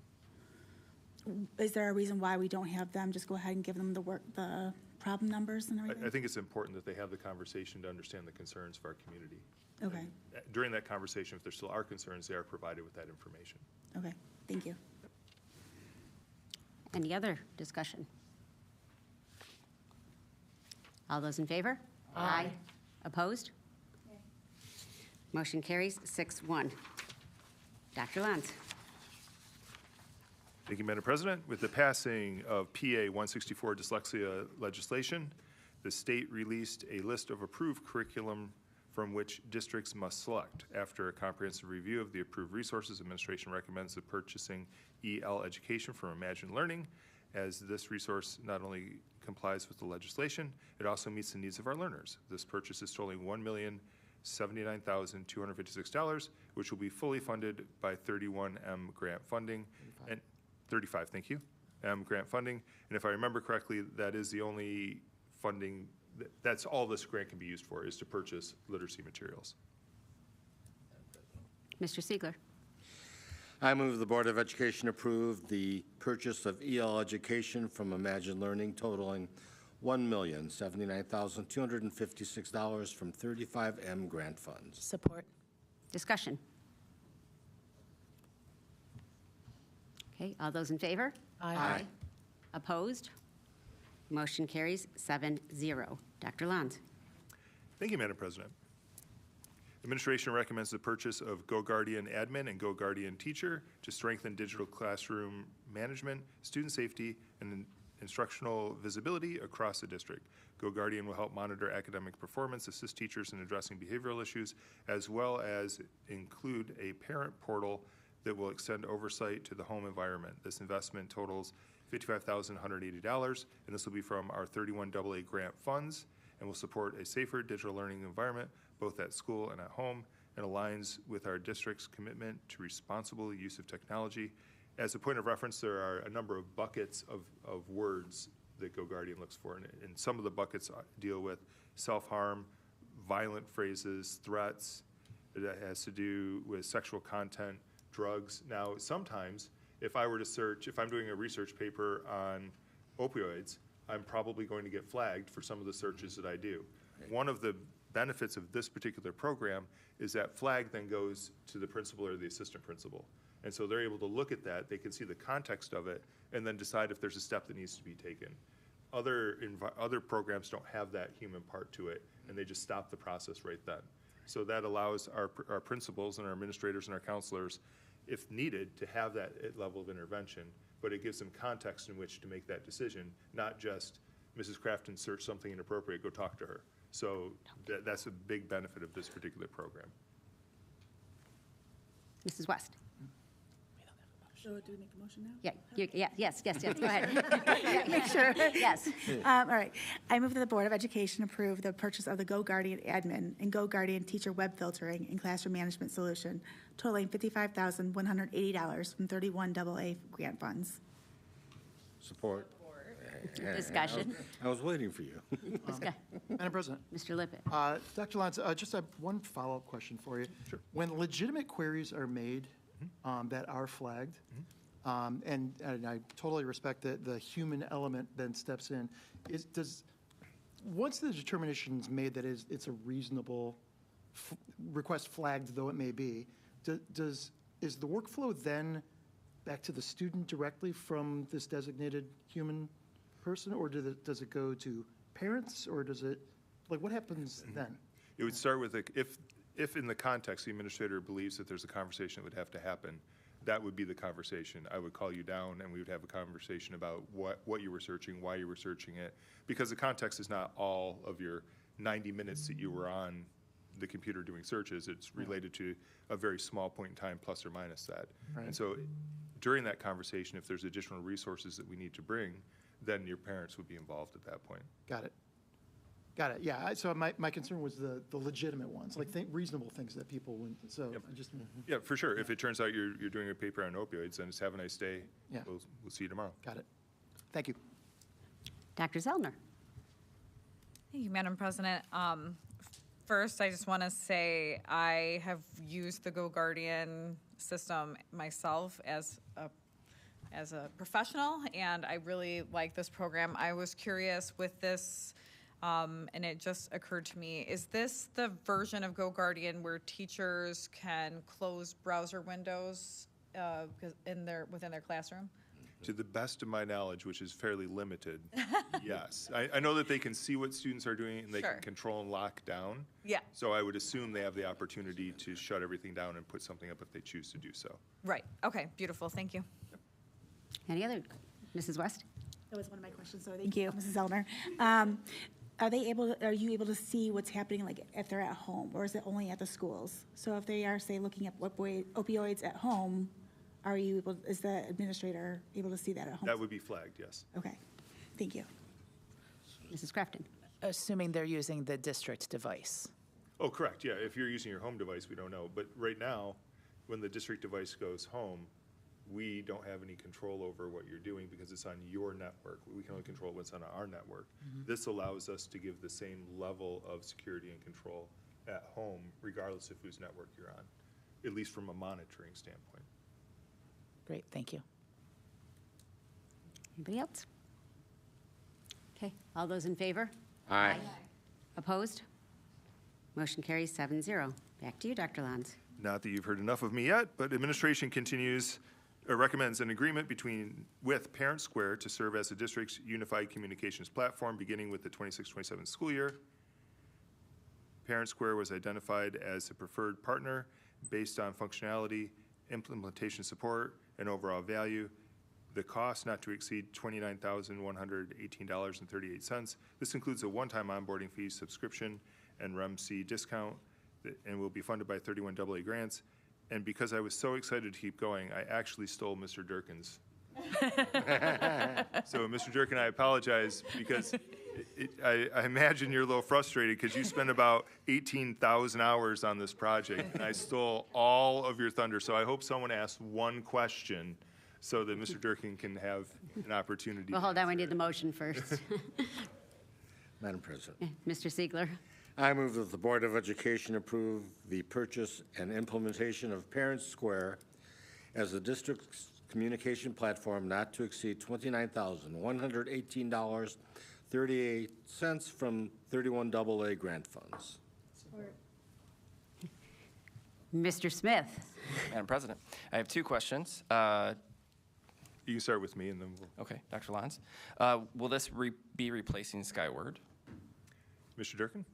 Is there a reason why we don't have them just go ahead and give them the problem numbers and everything? I think it's important that they have the conversation to understand the concerns of our community. Okay. And during that conversation, if there still are concerns, they are provided with that information. Okay, thank you. Any other discussion? All those in favor? Aye. Opposed? Motion carries 6-1. Dr. Lanz. Thank you, Madam President. With the passing of PA 164 dyslexia legislation, the state released a list of approved curriculum from which districts must select. After a comprehensive review of the approved resources, administration recommends the purchasing EL education from Imagine Learning, as this resource not only complies with the legislation, it also meets the needs of our learners. This purchase is totaling $1,079,256, which will be fully funded by 31M grant funding. And 35, thank you, grant funding. And if I remember correctly, that is the only funding, that's all this grant can be used for, is to purchase literacy materials. Mr. Siegler. I move the Board of Education approve the purchase of EL education from Imagine Learning totaling $1,079,256 from 35M grant funds. Support. Discussion. Okay, all those in favor? Aye. Opposed? Motion carries 7-0. Dr. Lanz. Thank you, Madam President. Administration recommends the purchase of GoGuardian Admin and GoGuardian Teacher to strengthen digital classroom management, student safety, and instructional visibility across the district. GoGuardian will help monitor academic performance, assist teachers in addressing behavioral issues, as well as include a parent portal that will extend oversight to the home environment. This investment totals $55,180, and this will be from our 31AA grant funds and will support a safer digital learning environment both at school and at home, and aligns with our district's commitment to responsible use of technology. As a point of reference, there are a number of buckets of words that GoGuardian looks for, and some of the buckets deal with self-harm, violent phrases, threats, that has to do with sexual content, drugs. Now, sometimes, if I were to search, if I'm doing a research paper on opioids, I'm probably going to get flagged for some of the searches that I do. One of the benefits of this particular program is that flag then goes to the principal or the assistant principal. And so they're able to look at that, they can see the context of it, and then decide if there's a step that needs to be taken. Other programs don't have that human part to it, and they just stop the process right then. So that allows our principals and our administrators and our counselors, if needed, to have that level of intervention, but it gives them context in which to make that decision, not just Mrs. Crafton searched something inappropriate, go talk to her. So that's a big benefit of this particular program. Mrs. West? So do we make the motion now? Yes, go ahead. Make sure. Yes. All right. I move that the Board of Education approve the purchase of the Go Guardian admin and Go Guardian teacher web filtering and classroom management solution totaling $55,180 from 31 AA grant funds. Support. Discussion. I was waiting for you. Madam President. Mr. Lippett. Dr. Lyons, just have one follow-up question for you. Sure. When legitimate queries are made that are flagged, and I totally respect that the human element then steps in, once the determination is made that it's a reasonable request, flagged though it may be, is the workflow then back to the student directly from this designated human person, or does it go to parents, or does it, like, what happens then? It would start with, if in the context the administrator believes that there's a conversation that would have to happen, that would be the conversation. I would call you down and we would have a conversation about what you were searching, why you were searching it, because the context is not all of your 90 minutes that you were on the computer doing searches. It's related to a very small point in time, plus or minus that. Right. And so during that conversation, if there's additional resources that we need to bring, then your parents would be involved at that point. Got it. Yeah, so my concern was the legitimate ones, like reasonable things that people wouldn't, so I just. Yeah, for sure. If it turns out you're doing a paper on opioids, then just have a nice day. Yeah. We'll see you tomorrow. Got it. Thank you. Dr. Zellner. Thank you, Madam President. First, I just want to say I have used the Go Guardian system myself as a professional, and I really like this program. I was curious with this, and it just occurred to me, is this the version of Go Guardian where teachers can close browser windows within their classroom? To the best of my knowledge, which is fairly limited, yes. I know that they can see what students are doing and they Sure. can control and lock down. Yeah. So I would assume they have the opportunity to shut everything down and put something up if they choose to do so. Right. Okay. Beautiful. Thank you. Any other? Mrs. West? That was one of my questions, so thank you, Mrs. Zellner. Are you able to see what's happening, like, if they're at home, or is it only at the schools? So if they are, say, looking at opioids at home, is the administrator able to see that at home? That would be flagged, yes. Okay, thank you. Mrs. Crafton? Assuming they're using the district device. Oh, correct, yeah. If you're using your home device, we don't know. But right now, when the district device goes home, we don't have any control over what you're doing because it's on your network. We can only control what's on our network. This allows us to give the same level of security and control at home, regardless of whose network you're on, at least from a monitoring standpoint. Great, thank you. Anybody else? Okay, all those in favor? Aye. Opposed? Motion carries 7-0. Back to you, Dr. Lons. Not that you've heard enough of me yet, but administration recommends an agreement with Parent Square to serve as the district's unified communications platform beginning with the 26-27 school year. Parent Square was identified as a preferred partner based on functionality, implementation support, and overall value. The cost not to exceed $29,118.38. This includes a one-time onboarding fee, subscription, and REM-C discount, and will be funded by 31 AA grants. And because I was so excited to keep going, I actually stole Mr. Durkin's. So, Mr. Durkin, I apologize because I imagine you're a little frustrated because you spent about 18,000 hours on this project, and I stole all of your thunder. So I hope someone asks one question so that Mr. Durkin can have an opportunity. Well, hold on, we need the motion first. Madam President. Mr. Siegler? I move that the Board of Education approve the purchase and implementation of Parent Square as the district's communication platform not to exceed $29,118.38 from 31 AA grant funds. Mr. Smith. Madam President, I have two questions. You can start with me and then we'll. Okay, Dr. Lyons. Will this be replacing Skyward? Mr. Durkin?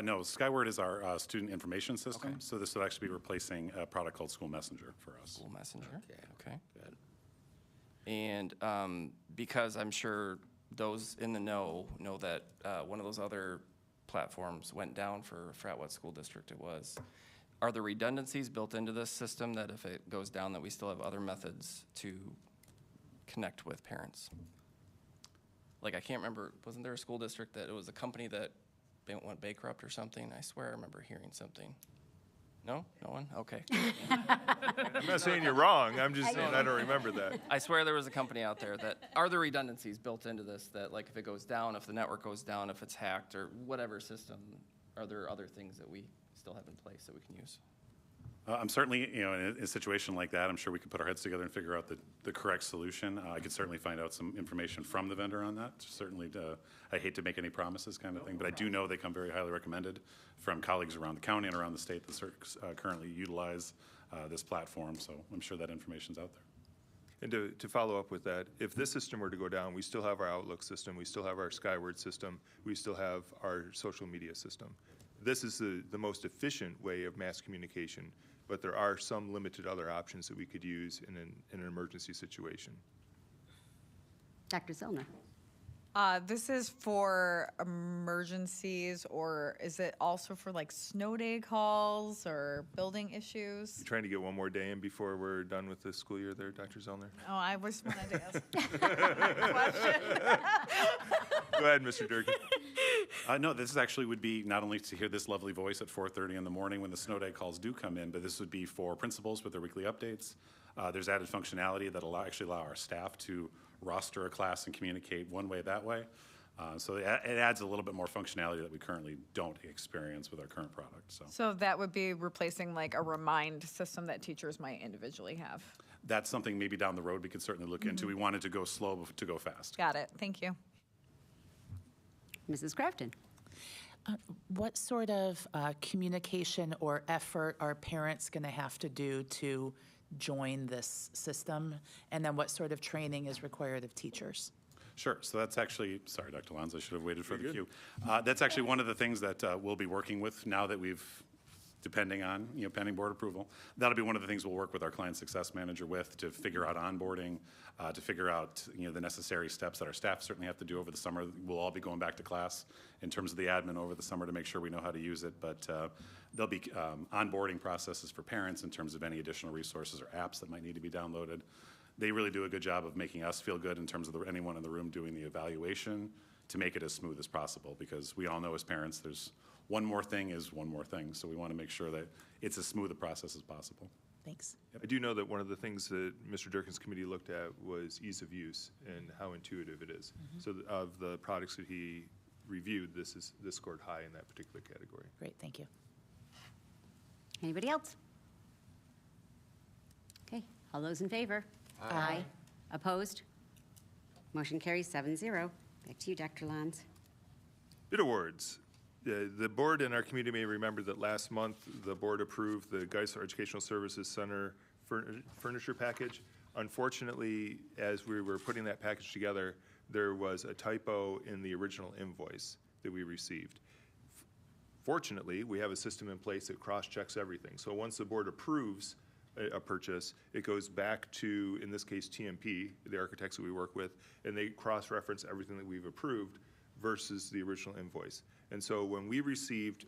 No, Skyward is our student information system, Okay. so this would actually be replacing a product called School Messenger for us. School Messenger? Okay. Good. And because I'm sure those in the know that one of those other platforms went down for, I forgot what school district it was. Are there redundancies built into this system that if it goes down that we still have other methods to connect with parents? Like I can't remember, wasn't there a school district that it was a company that went bankrupt or something? I swear I remember hearing something. No? No one? Okay. I'm not saying you're wrong. I'm just saying I don't remember that. I swear there was a company out there that, are there redundancies built into this that like if it goes down, if the network goes down, if it's hacked or whatever system, are there other things that we still have in place that we can use? I'm certainly, in a situation like that, I'm sure we could put our heads together and figure out the correct solution. I could certainly find out some information from the vendor on that. Certainly, I hate to make any promises kind of thing, but I do know they come very highly recommended from colleagues around the county and around the state that currently utilize this platform, so I'm sure that information's out there. And to follow up with that, if this system were to go down, we still have our Outlook system, we still have our Skyward system, we still have our social media system. This is the most efficient way of mass communication, but there are some limited other options that we could use in an emergency situation. Dr. Zillner. This is for emergencies, or is it also for like snow day calls or building issues? You trying to get one more day in before we're done with the school year there, Dr. Zellner? Oh, I just wanted to ask a question. Go ahead, Mr. Durkin. No, this actually would be not only to hear this lovely voice at 4:30 in the morning when the snow day calls do come in, but this would be for principals with their weekly updates. There's added functionality that actually allow our staff to roster a class and communicate one way, that way. So it adds a little bit more functionality that we currently don't experience with our current product. So that would be replacing like a remind system that teachers might individually have. That's something maybe down the road we could certainly look into. We wanted to go slow to go fast. Got it. Thank you. Mrs. Crafton. What sort of communication or effort are parents going to have to do to join this system? And then what sort of training is required of teachers? Sure. So that's actually, sorry, Dr. Lanz, I should have waited for the cue. That's actually one of the things that we'll be working with now that we've, depending on, pending board approval. That'll be one of the things we'll work with our client success manager with to figure out onboarding, to figure out, the necessary steps that our staff certainly have to do over the summer. We'll all be going back to class in terms of the admin over the summer to make sure we know how to use it, but there'll be onboarding processes for parents in terms of any additional resources or apps that might need to be downloaded. They really do a good job of making us feel good in terms of anyone in the room doing the evaluation to make it as smooth as possible, because we all know as parents there's one more thing is one more thing, so we want to make sure that it's as smooth a process as possible. Thanks. I do know that one of the things that Mr. Durkin's committee looked at was ease of use and how intuitive it is. So of the products that he reviewed, this scored high in that particular category. Great, thank you. Anybody else? Okay, all those in favor? Aye. Opposed? Motion carries 7-0. Back to you, Dr. Lanz. Bid awards. The board and our community may remember that last month, the board approved the Geisler Educational Services Center furniture package. Unfortunately, as we were putting that package together, there was a typo in the original invoice that we received. Fortunately, we have a system in place that cross-checks everything. So once the board approves a purchase, it goes back to, in this case, TMP, the architects that we work with, and they cross-reference everything that we've approved versus the original invoice. And so when we received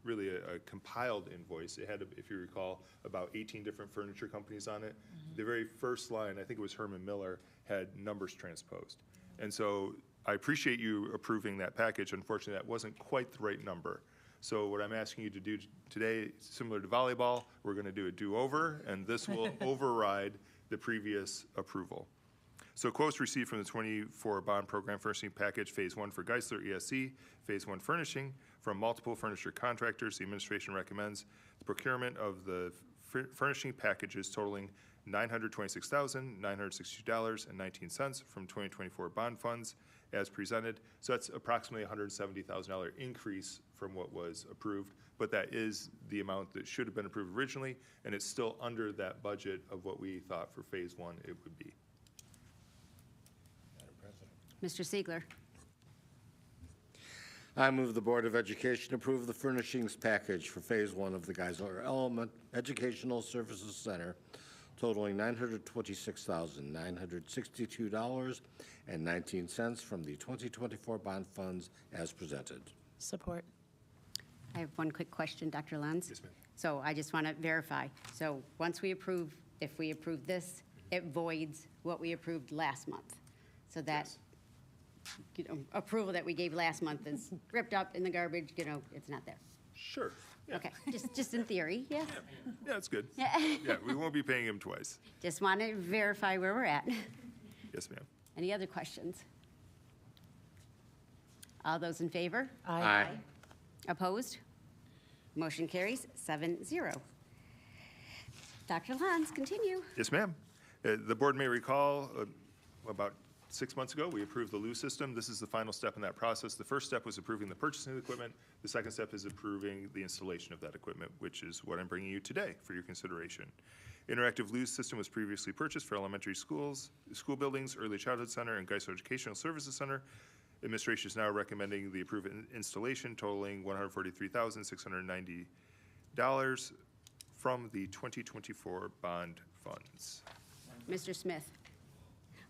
really a compiled invoice, it had, if you recall, about 18 different furniture companies on it. The very first line, I think it was Herman Miller, had numbers transposed. And so I appreciate you approving that package. Unfortunately, that wasn't quite the right number. So what I'm asking you to do today, similar to volleyball, we're going to do a do-over, and this will override the previous approval. So quotes received from the 24 bond program furnishing package, Phase 1 for Geisler ESC, Phase 1 furnishing from multiple furniture contractors. The administration recommends the procurement of the furnishing packages totaling $926,962.19 from 2024 bond funds as presented. So that's approximately $170,000 increase from what was approved, but that is the amount that should have been approved originally, and it's still under that budget of what we thought for Phase 1 it would be. Mr. Siegler. I move the Board of Education approve the furnishings package for Phase 1 of the Geisler Educational Services Center totaling $926,962.19 from the 2024 bond funds as presented. Support. I have one quick question, Dr. Lenz. Yes, ma'am. So I just want to verify. So once we approve, if we approve this, it voids what we approved last month. So that, you know, approval that we gave last month is ripped up in the garbage, you know, it's not there. Sure. Yeah. Okay, just in theory, yes. Yeah, that's good. Yeah. Yeah, we won't be paying him twice. Just want to verify where we're at. Yes, ma'am. Any other questions? All those in favor? Aye. Opposed? Motion carries 7-0. Dr. Lenz, continue. Yes, ma'am. The board may recall about 6 months ago, we approved the LU system. This is the final step in that process. The first step was approving the purchasing of the equipment. The second step is approving the installation of that equipment, which is what I'm bringing you today for your consideration. Interactive LU system was previously purchased for elementary schools, school buildings, early childhood center, and Geisler Educational Services Center. Administration is now recommending the approved installation totaling $143,690 from the 2024 bond funds. Mr. Smith.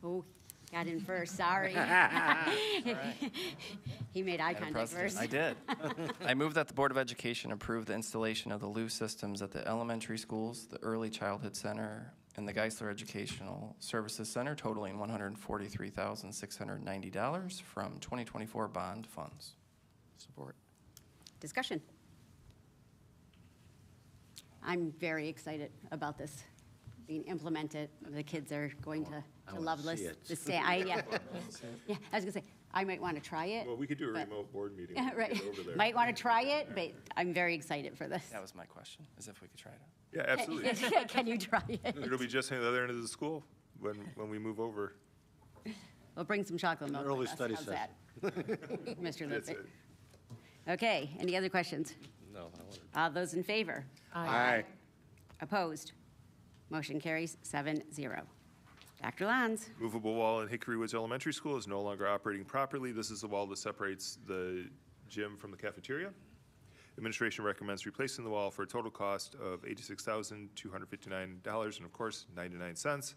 Oh, got in first, sorry. He made eye Madam contact President, first. I did. I move that the Board of Education approve the installation of the LU systems at the elementary schools, the Early Childhood Center, and the Geisler Educational Services Center totaling $143,690 from 2024 bond funds. Support. Discussion. I'm very excited about this being implemented. The kids are going to love see this. it. Yeah, yeah, I was gonna say, I might want to try it. Well, we could do a but- remote board meeting. Yeah, right. Get over there. Might want to try it, but I'm very excited for this. That was my question, is if we could try it out. Yeah, absolutely. Can you try it? It'll be just on the other end of the school when we move over. We'll bring some chocolate milk Early with us. study How's that? Mr. That's Lippitt. it. Okay, any other questions? No, I wanted. All those in favor? Aye. Opposed? Motion carries 7-0. Dr. Lenz. Movable wall in Hickory Woods Elementary School is no longer operating properly. This is the wall that separates the gym from the cafeteria. Administration recommends replacing the wall for a total cost of $86,259 and of course 99 cents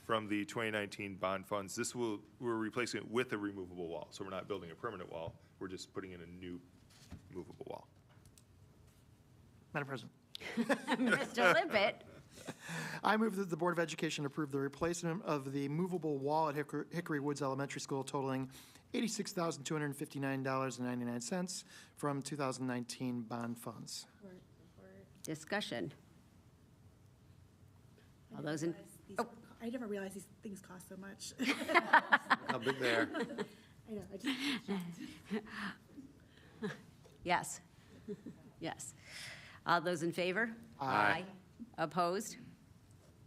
from the 2019 bond funds. We're replacing it with a removable wall, so we're not building a permanent wall. We're just putting in a new movable wall. Madam President, Mr. Lippitt. I move that the Board of Education approve the replacement of the movable wall at Hickory Woods Elementary School totaling $86,259.99 from 2019 bond funds. Discussion. All those in, I never realized these things cost so much. How big they are. I know, I just. yes. Yes. All those in favor? Aye. Opposed?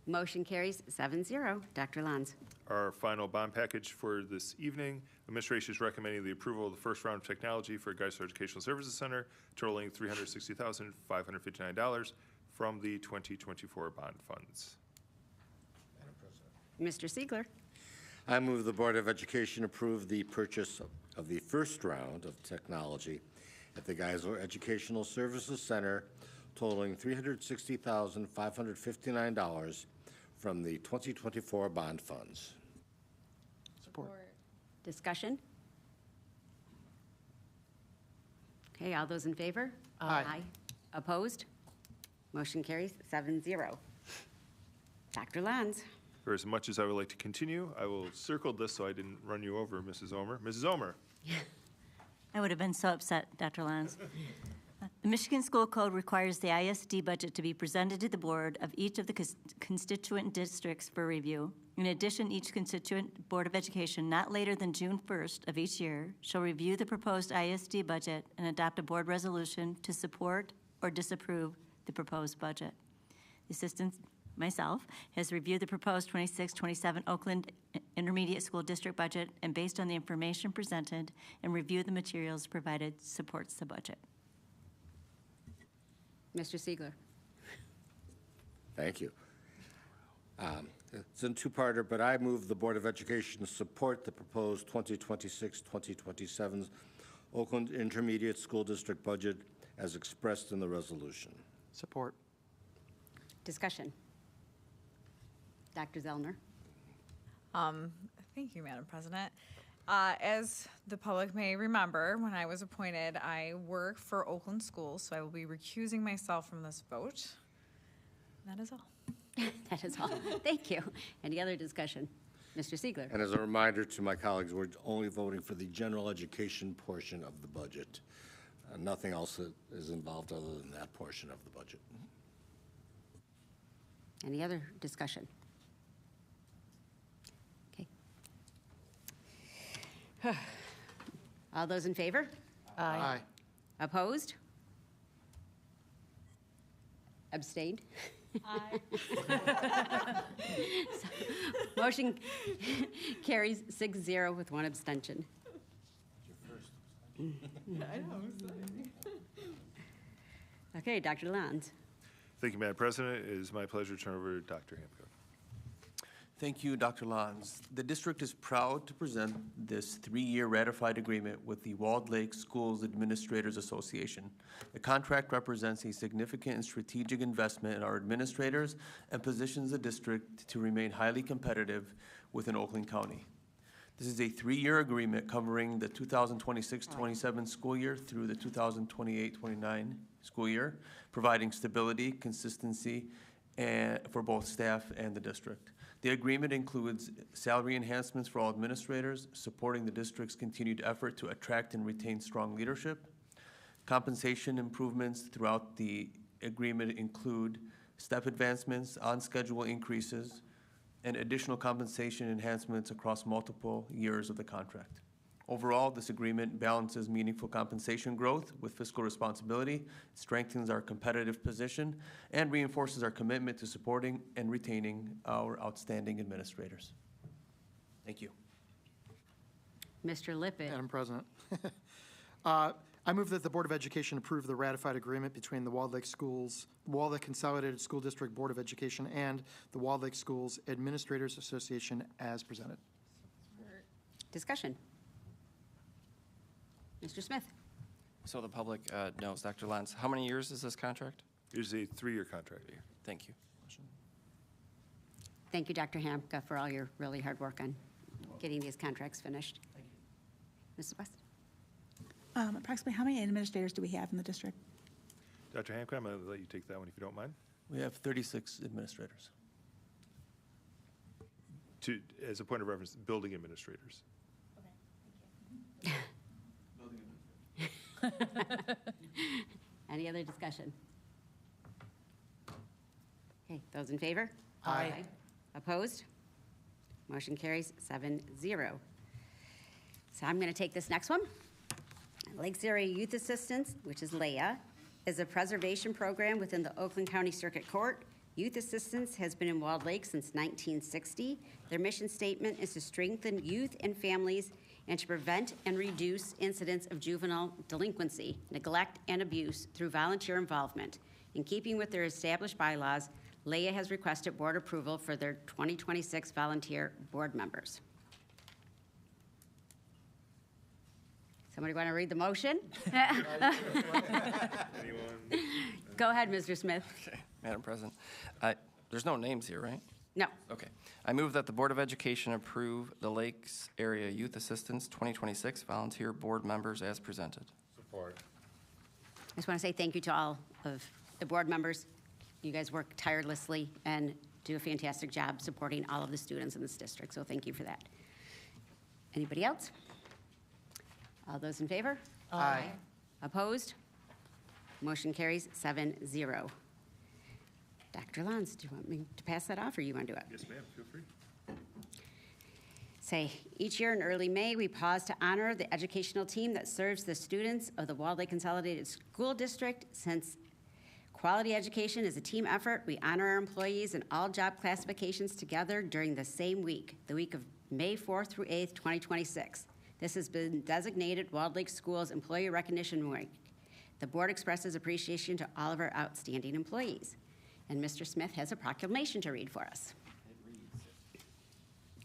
Motion carries 7-0. Dr. Lenz. Our final bond package for this evening, administration is recommending the approval of the first round of technology for Geisler Educational Services Center totaling $360,559 from the 2024 bond funds. Mr. Siegler. I move the Board of Education approve the purchase of the first round of technology at the Geisler Educational Services Center totaling $360,559 from the 2024 bond funds. Support. Discussion? Okay, all those in favor? Aye. Opposed? Motion carries 7-0. Dr. Lenz. For as much as I would like to continue, I will circle this so I didn't run you over, Mrs. Omer. Mrs. Omer. I would have been so upset, Dr. Lenz. The Michigan School Code requires the ISD budget to be presented to the board of each of the constituent districts for review. In addition, each constituent Board of Education, not later than June 1st of each year, shall review the proposed ISD budget and adopt a board resolution to support or disapprove the proposed budget. The assistant, myself, has reviewed the proposed 26-27 Oakland Intermediate School District budget, and based on the information presented and reviewed the materials provided, supports the budget. Mr. Siegler. Thank you. It's in two-parter, but I move the Board of Education support the proposed 2026-2027 Oakland Intermediate School District budget as expressed in the resolution. Support. Discussion. Dr. Zellner. Thank you, Madam President. As the public may remember, when I was appointed, I work for Oakland Schools, so I will be recusing myself from this vote. That is all. That is all. Thank you. Any other discussion? Mr. Siegler. And as a reminder to my colleagues, we're only voting for the general education portion of the budget. Nothing else is involved other than that portion of the budget. Any other discussion? Okay. All those in favor? Aye. Opposed? Abstained? Aye. Motion carries 6-0 with one abstention. I know. Okay, Dr. Lanz. Thank you, Madam President. It is my pleasure to turn over to Dr. Hancock. Thank you, Dr. Lanz. The district is proud to present this 3-year ratified agreement with the Walled Lake Schools Administrators Association. The contract represents a significant and strategic investment in our administrators and positions the district to remain highly competitive within Oakland County. This is a 3-year agreement covering the 2026-27 school year through the 2028-29 school year, providing stability, consistency, for both staff and the district. The agreement includes salary enhancements for all administrators, supporting the district's continued effort to attract and retain strong leadership. Compensation improvements throughout the agreement include step advancements, on-schedule increases, and additional compensation enhancements across multiple years of the contract. Overall, this agreement balances meaningful compensation growth with fiscal responsibility, strengthens our competitive position, and reinforces our commitment to supporting and retaining our outstanding administrators. Thank you. Mr. Lippett. Madam President. I move that the Board of Education approve the ratified agreement between the Walled Lake Consolidated School District Board of Education and the Walled Lake Schools Administrators Association as presented. Discussion. Mr. Smith. So the public knows, Dr. Lanz, how many years is this contract? It is a 3-year contract. Thank you. Thank you, Dr. Hamka, for all your really hard work on getting these contracts finished. Thank you. Mrs. West. Approximately how many administrators do we have in the district? Dr. Hancock, I'm going to let you take that one if you don't mind. We have 36 administrators. As a point of reference, building administrators. Any other discussion? Okay, those in favor? Aye. Opposed? Motion carries 7-0. So I'm going to take this next one. Lakes Area Youth Assistance, which is LEA, is a preservation program within the Oakland County Circuit Court. Youth Assistance has been in Walled Lake since 1960. Their mission statement is to strengthen youth and families and to prevent and reduce incidents of juvenile delinquency, neglect, and abuse through volunteer involvement. In keeping with their established bylaws, LEA has requested board approval for their 2026 volunteer board members. Somebody want to read the motion? Go ahead, Mr. Smith. Okay, Madam President. There's no names here, right? No. Okay. I move that the Board of Education approve the Lakes Area Youth Assistance 2026 volunteer board members as presented. Support. I just want to say thank you to all of the board members. You guys work tirelessly and do a fantastic job supporting all of the students in this district, so thank you for that. Anybody else? All those in favor? Aye. Opposed? Motion carries 7-0. Dr. Lons, do you want me to pass that off, or you want to do it? Yes, ma'am, feel free. Say, each year in early May, we pause to honor the educational team that serves the students of the Walled Lake Consolidated School District. Since quality education is a team effort, we honor our employees in all job classifications together during the same week, the week of May 4th through 8th, 2026. This has been designated Walled Lake Schools Employee Recognition Week. The board expresses appreciation to all of our outstanding employees. And Mr. Smith has a proclamation to read for us.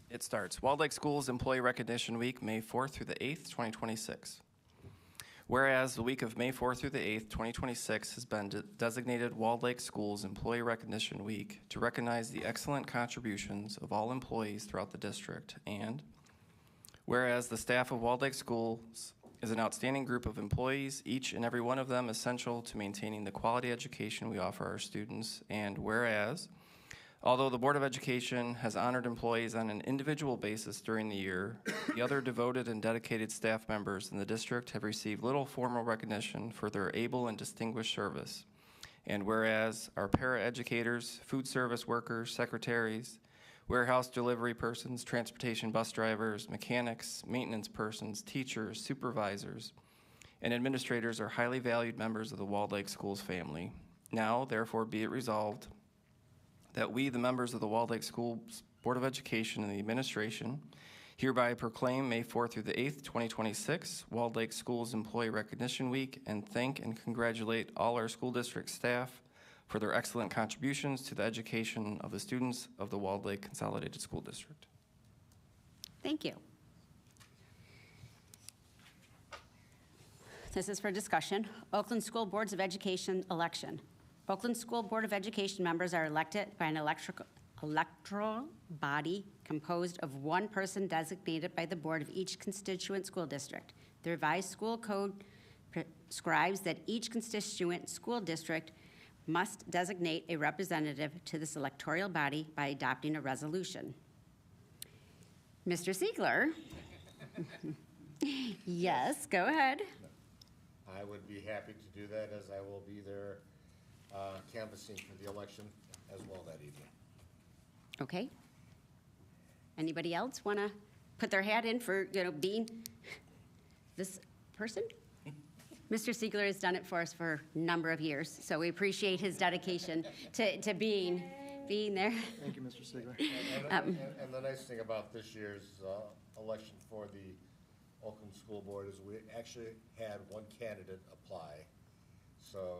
It starts. Walled Lake Schools Employee Recognition Week, May 4th through the 8th, 2026. Whereas the week of May 4th through the 8th, 2026 has been designated Walled Lake Schools Employee Recognition Week to recognize the excellent contributions of all employees throughout the district. And whereas the staff of Walled Lake Schools is an outstanding group of employees, each and every one of them essential to maintaining the quality education we offer our students. And whereas although the Board of Education has honored employees on an individual basis during the year, the other devoted and dedicated staff members in the district have received little formal recognition for their able and distinguished service. And whereas our para-educators, food service workers, secretaries, warehouse delivery persons, transportation bus drivers, mechanics, maintenance persons, teachers, supervisors, and administrators are highly valued members of the Walled Lake Schools family. Now, therefore, be it resolved that we, the members of the Walled Lake Schools Board of Education and the administration, hereby proclaim May 4th through the 8th, 2026, Walled Lake Schools Employee Recognition Week, and thank and congratulate all our school district staff for their excellent contributions to the education of the students of the Walled Lake Consolidated School District. Thank you. This is for discussion. Oakland School Boards of Education election. Oakland School Board of Education members are elected by an electoral body composed of one person designated by the board of each constituent school district. The revised school code prescribes that each constituent school district must designate a representative to this electoral body by adopting a resolution. Mr. Siegler? Yes, go ahead. I would be happy to do that, as I will be there canvassing for the election as well that evening. Okay. Anybody else want to put their hat in for, being this person? Mr. Siegler has done it for us for a number of years, so we appreciate his dedication to being there. Thank you, Mr. Sigler. And the nice thing about this year's election for the Oakland School Board is we actually had one candidate apply. So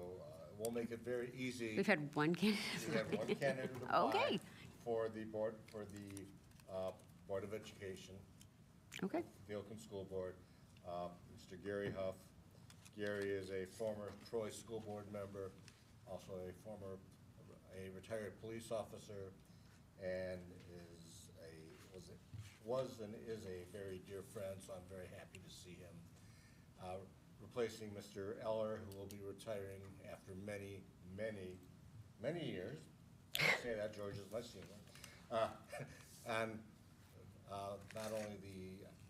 we'll make it very easy. We've had one candidate. We had one candidate apply Okay. for the Board of Education. Okay. The Oakland School Board, Mr. Gary Huff. Gary is a former Troy School Board member, also a retired police officer, and was and is a very dear friend, so I'm very happy to see him. Replacing Mr. Eller, who will be retiring after many, many, many years. I can say that, George is my senior. And not only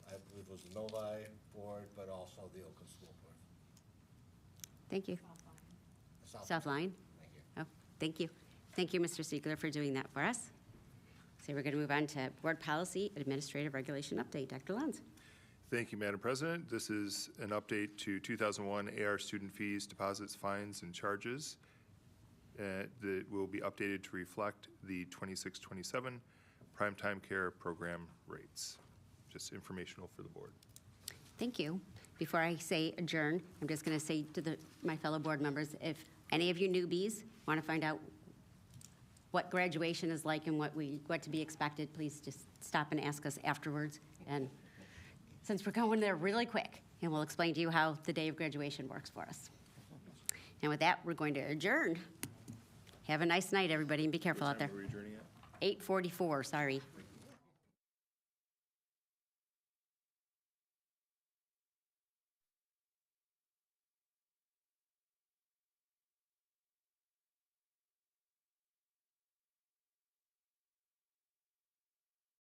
I believe it was the Novi Board, but also the Oakland School Board. Thank you. South Line? Thank you. Oh, thank you. Thank you, Mr. Siegler, for doing that for us. So we're going to move on to Board Policy Administrative Regulation Update. Dr. Lenz. Thank you, Madam President. This is an update to 2001 AR student fees, deposits, fines, and charges that will be updated to reflect the 26-27 Primetime Care Program rates. Just informational for the board. Thank you. Before I say adjourn, I'm just going to say to my fellow board members, if any of you newbies want to find out what graduation is like and what to be expected, please just stop and ask us afterwards. And since we're going there really quick, and we'll explain to you how the day of graduation works for us. And with that, we're going to adjourn. Have a nice night, everybody, and be careful out there. What time are we adjourning at? 8:44, sorry.